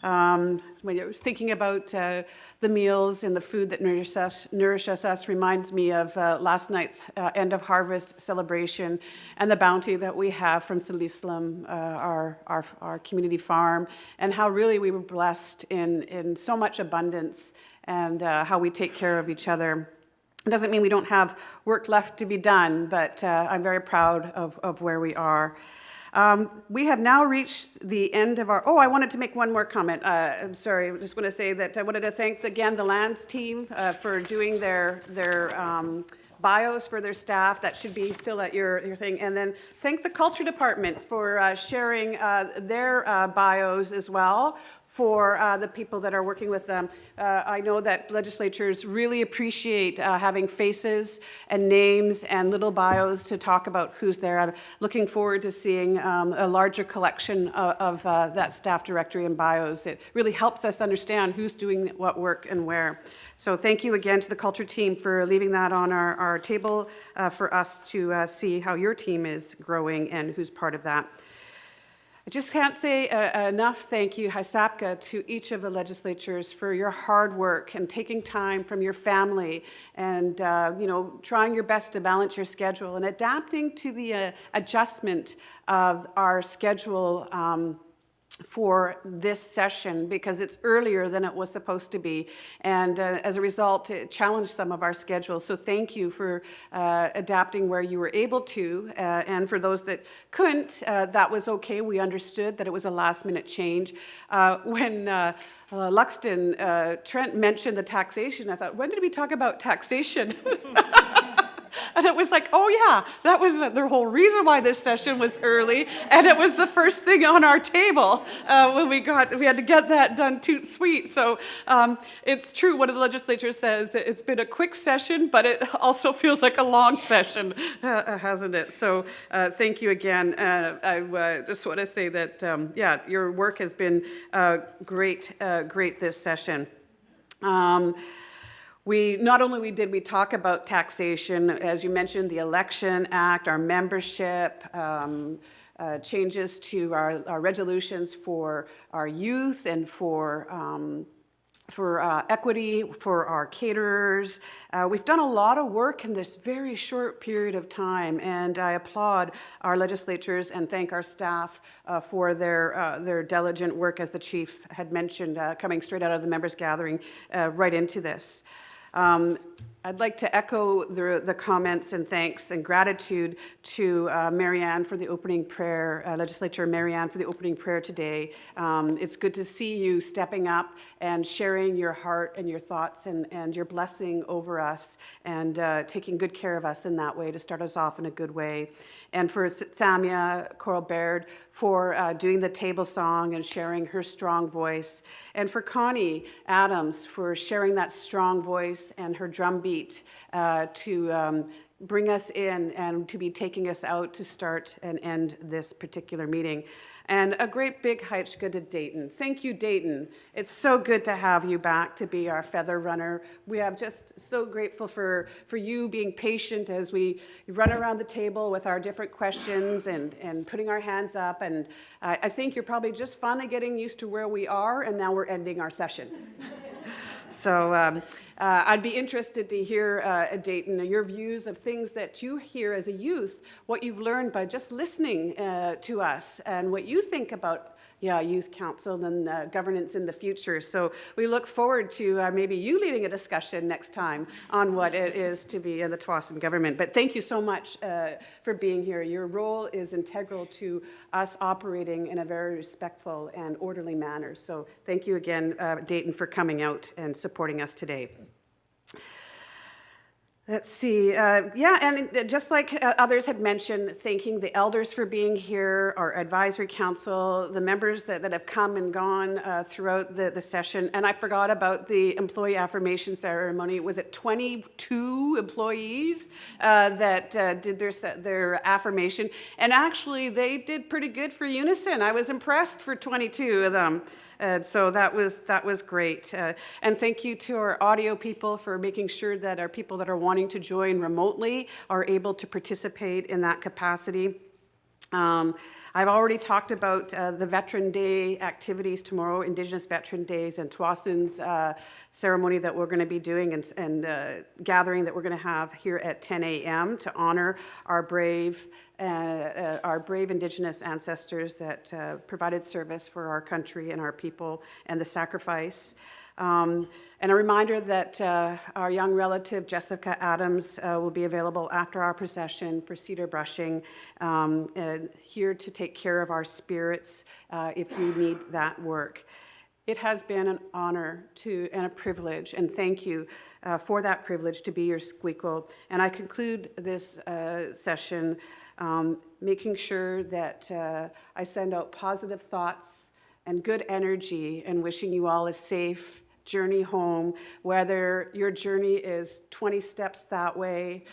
When I was thinking about the meals and the food that nourishes us reminds me of last night's end of harvest celebration and the bounty that we have from Salislam, our community farm, and how really we were blessed in so much abundance, and how we take care of each other. It doesn't mean we don't have work left to be done, but I'm very proud of where we are. We have now reached the end of our, I wanted to make one more comment. I'm sorry, I just want to say that I wanted to thank again the Lands team for doing their bios for their staff. That should be still at your thing. And then thank the Culture Department for sharing their bios as well for the people that are working with them. I know that legislatures really appreciate having faces and names and little bios to talk about who's there. I'm looking forward to seeing a larger collection of that staff directory and bios. It really helps us understand who's doing what work and where. So thank you again to the culture team for leaving that on our table for us to see how your team is growing and who's part of that. I just can't say enough thank you, Haisapka, to each of the legislatures for your hard work and taking time from your family and trying your best to balance your schedule and adapting to the adjustment of our schedule for this session, because it's earlier than it was supposed to be, and as a result it challenged some of our schedules. So thank you for adapting where you were able to, and for those that couldn't, that was okay. We understood that it was a last-minute change. When Luxton, Trent mentioned the taxation, I thought, when did we talk about taxation? And it was like, oh yeah, that was the whole reason why this session was early, and it was the first thing on our table when we had to get that done toot sweet. So it's true, one of the legislators says it's been a quick session, but it also feels like a long session, hasn't it? So thank you again. I just want to say that, your work has been great this session. Not only did we talk about taxation, as you mentioned, the Election Act, our membership, changes to our resolutions for our youth and for equity, for our caterers. We've done a lot of work in this very short period of time, and I applaud our legislatures and thank our staff for their diligent work, as the chief had mentioned, coming straight out of the members' gathering right into this. I'd like to echo the comments and thanks and gratitude to Marianne for the opening prayer, Legislature Marianne for the opening prayer today. It's good to see you stepping up and sharing your heart and your thoughts and your blessing over us and taking good care of us in that way to start us off in a good way. And for Samia Coral Baird for doing the table song and sharing her strong voice. And for Connie Adams for sharing that strong voice and her drum beat to bring us in and to be taking us out to start and end this particular meeting. And a great big Haitchka to Dayton. Thank you, Dayton. It's so good to have you back to be our feather runner. We are just so grateful for you being patient as we run around the table with our different questions and putting our hands up. And I think you're probably just finally getting used to where we are, and now we're ending our session. So I'd be interested to hear, Dayton, your views of things that you hear as a youth, what you've learned by just listening to us, and what you think about youth council and governance in the future. So we look forward to maybe you leading a discussion next time on what it is to be in the Tsawwassen government. But thank you so much for being here. Your role is integral to us operating in a very respectful and orderly manner. So thank you again, Dayton, for coming out and supporting us today. Let's see. And just like others had mentioned, thanking the elders for being here, our advisory council, the members that have come and gone throughout the session. And I forgot about the employee affirmation ceremony. Was it 22 employees that did their affirmation? And actually, they did pretty good for Unison. I was impressed for 22 of them. So that was great. And thank you to our audio people for making sure that our people that are wanting to join remotely are able to participate in that capacity. I've already talked about the Veteran Day activities tomorrow, Indigenous Veteran Days, and Twasin's ceremony that we're going to be doing and gathering that we're going to have here at 10 a.m. to honor our brave Indigenous ancestors that provided service for our country and our people and the sacrifice. And a reminder that our young relative, Jessica Adams, will be available after our procession for cedar brushing, and here to take care of our spirits if you need that work. It has been an honor and a privilege, and thank you for that privilege to be your Squeakle. And I conclude this session making sure that I send out positive thoughts and good energy and wishing you all a safe journey home, whether your journey is 20 steps that way,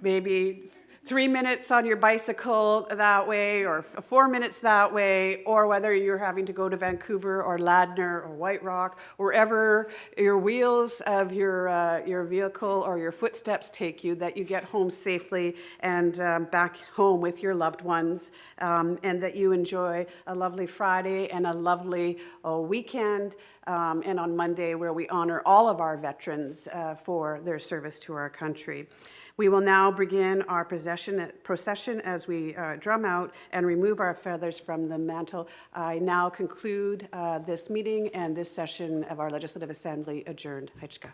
maybe 3 minutes on your bicycle that way, or 4 minutes that way, or whether you're having to go to Vancouver or Ladner or White Rock, wherever your wheels of your vehicle or your footsteps take you, that you get home safely and back home with your loved ones, and that you enjoy a lovely Friday and a lovely weekend, and on Monday where we honor all of our veterans for their service to our country. We will now begin our procession as we drum out and remove our feathers from the mantle. I now conclude this meeting and this session of our Legislative Assembly adjourned. Haichka.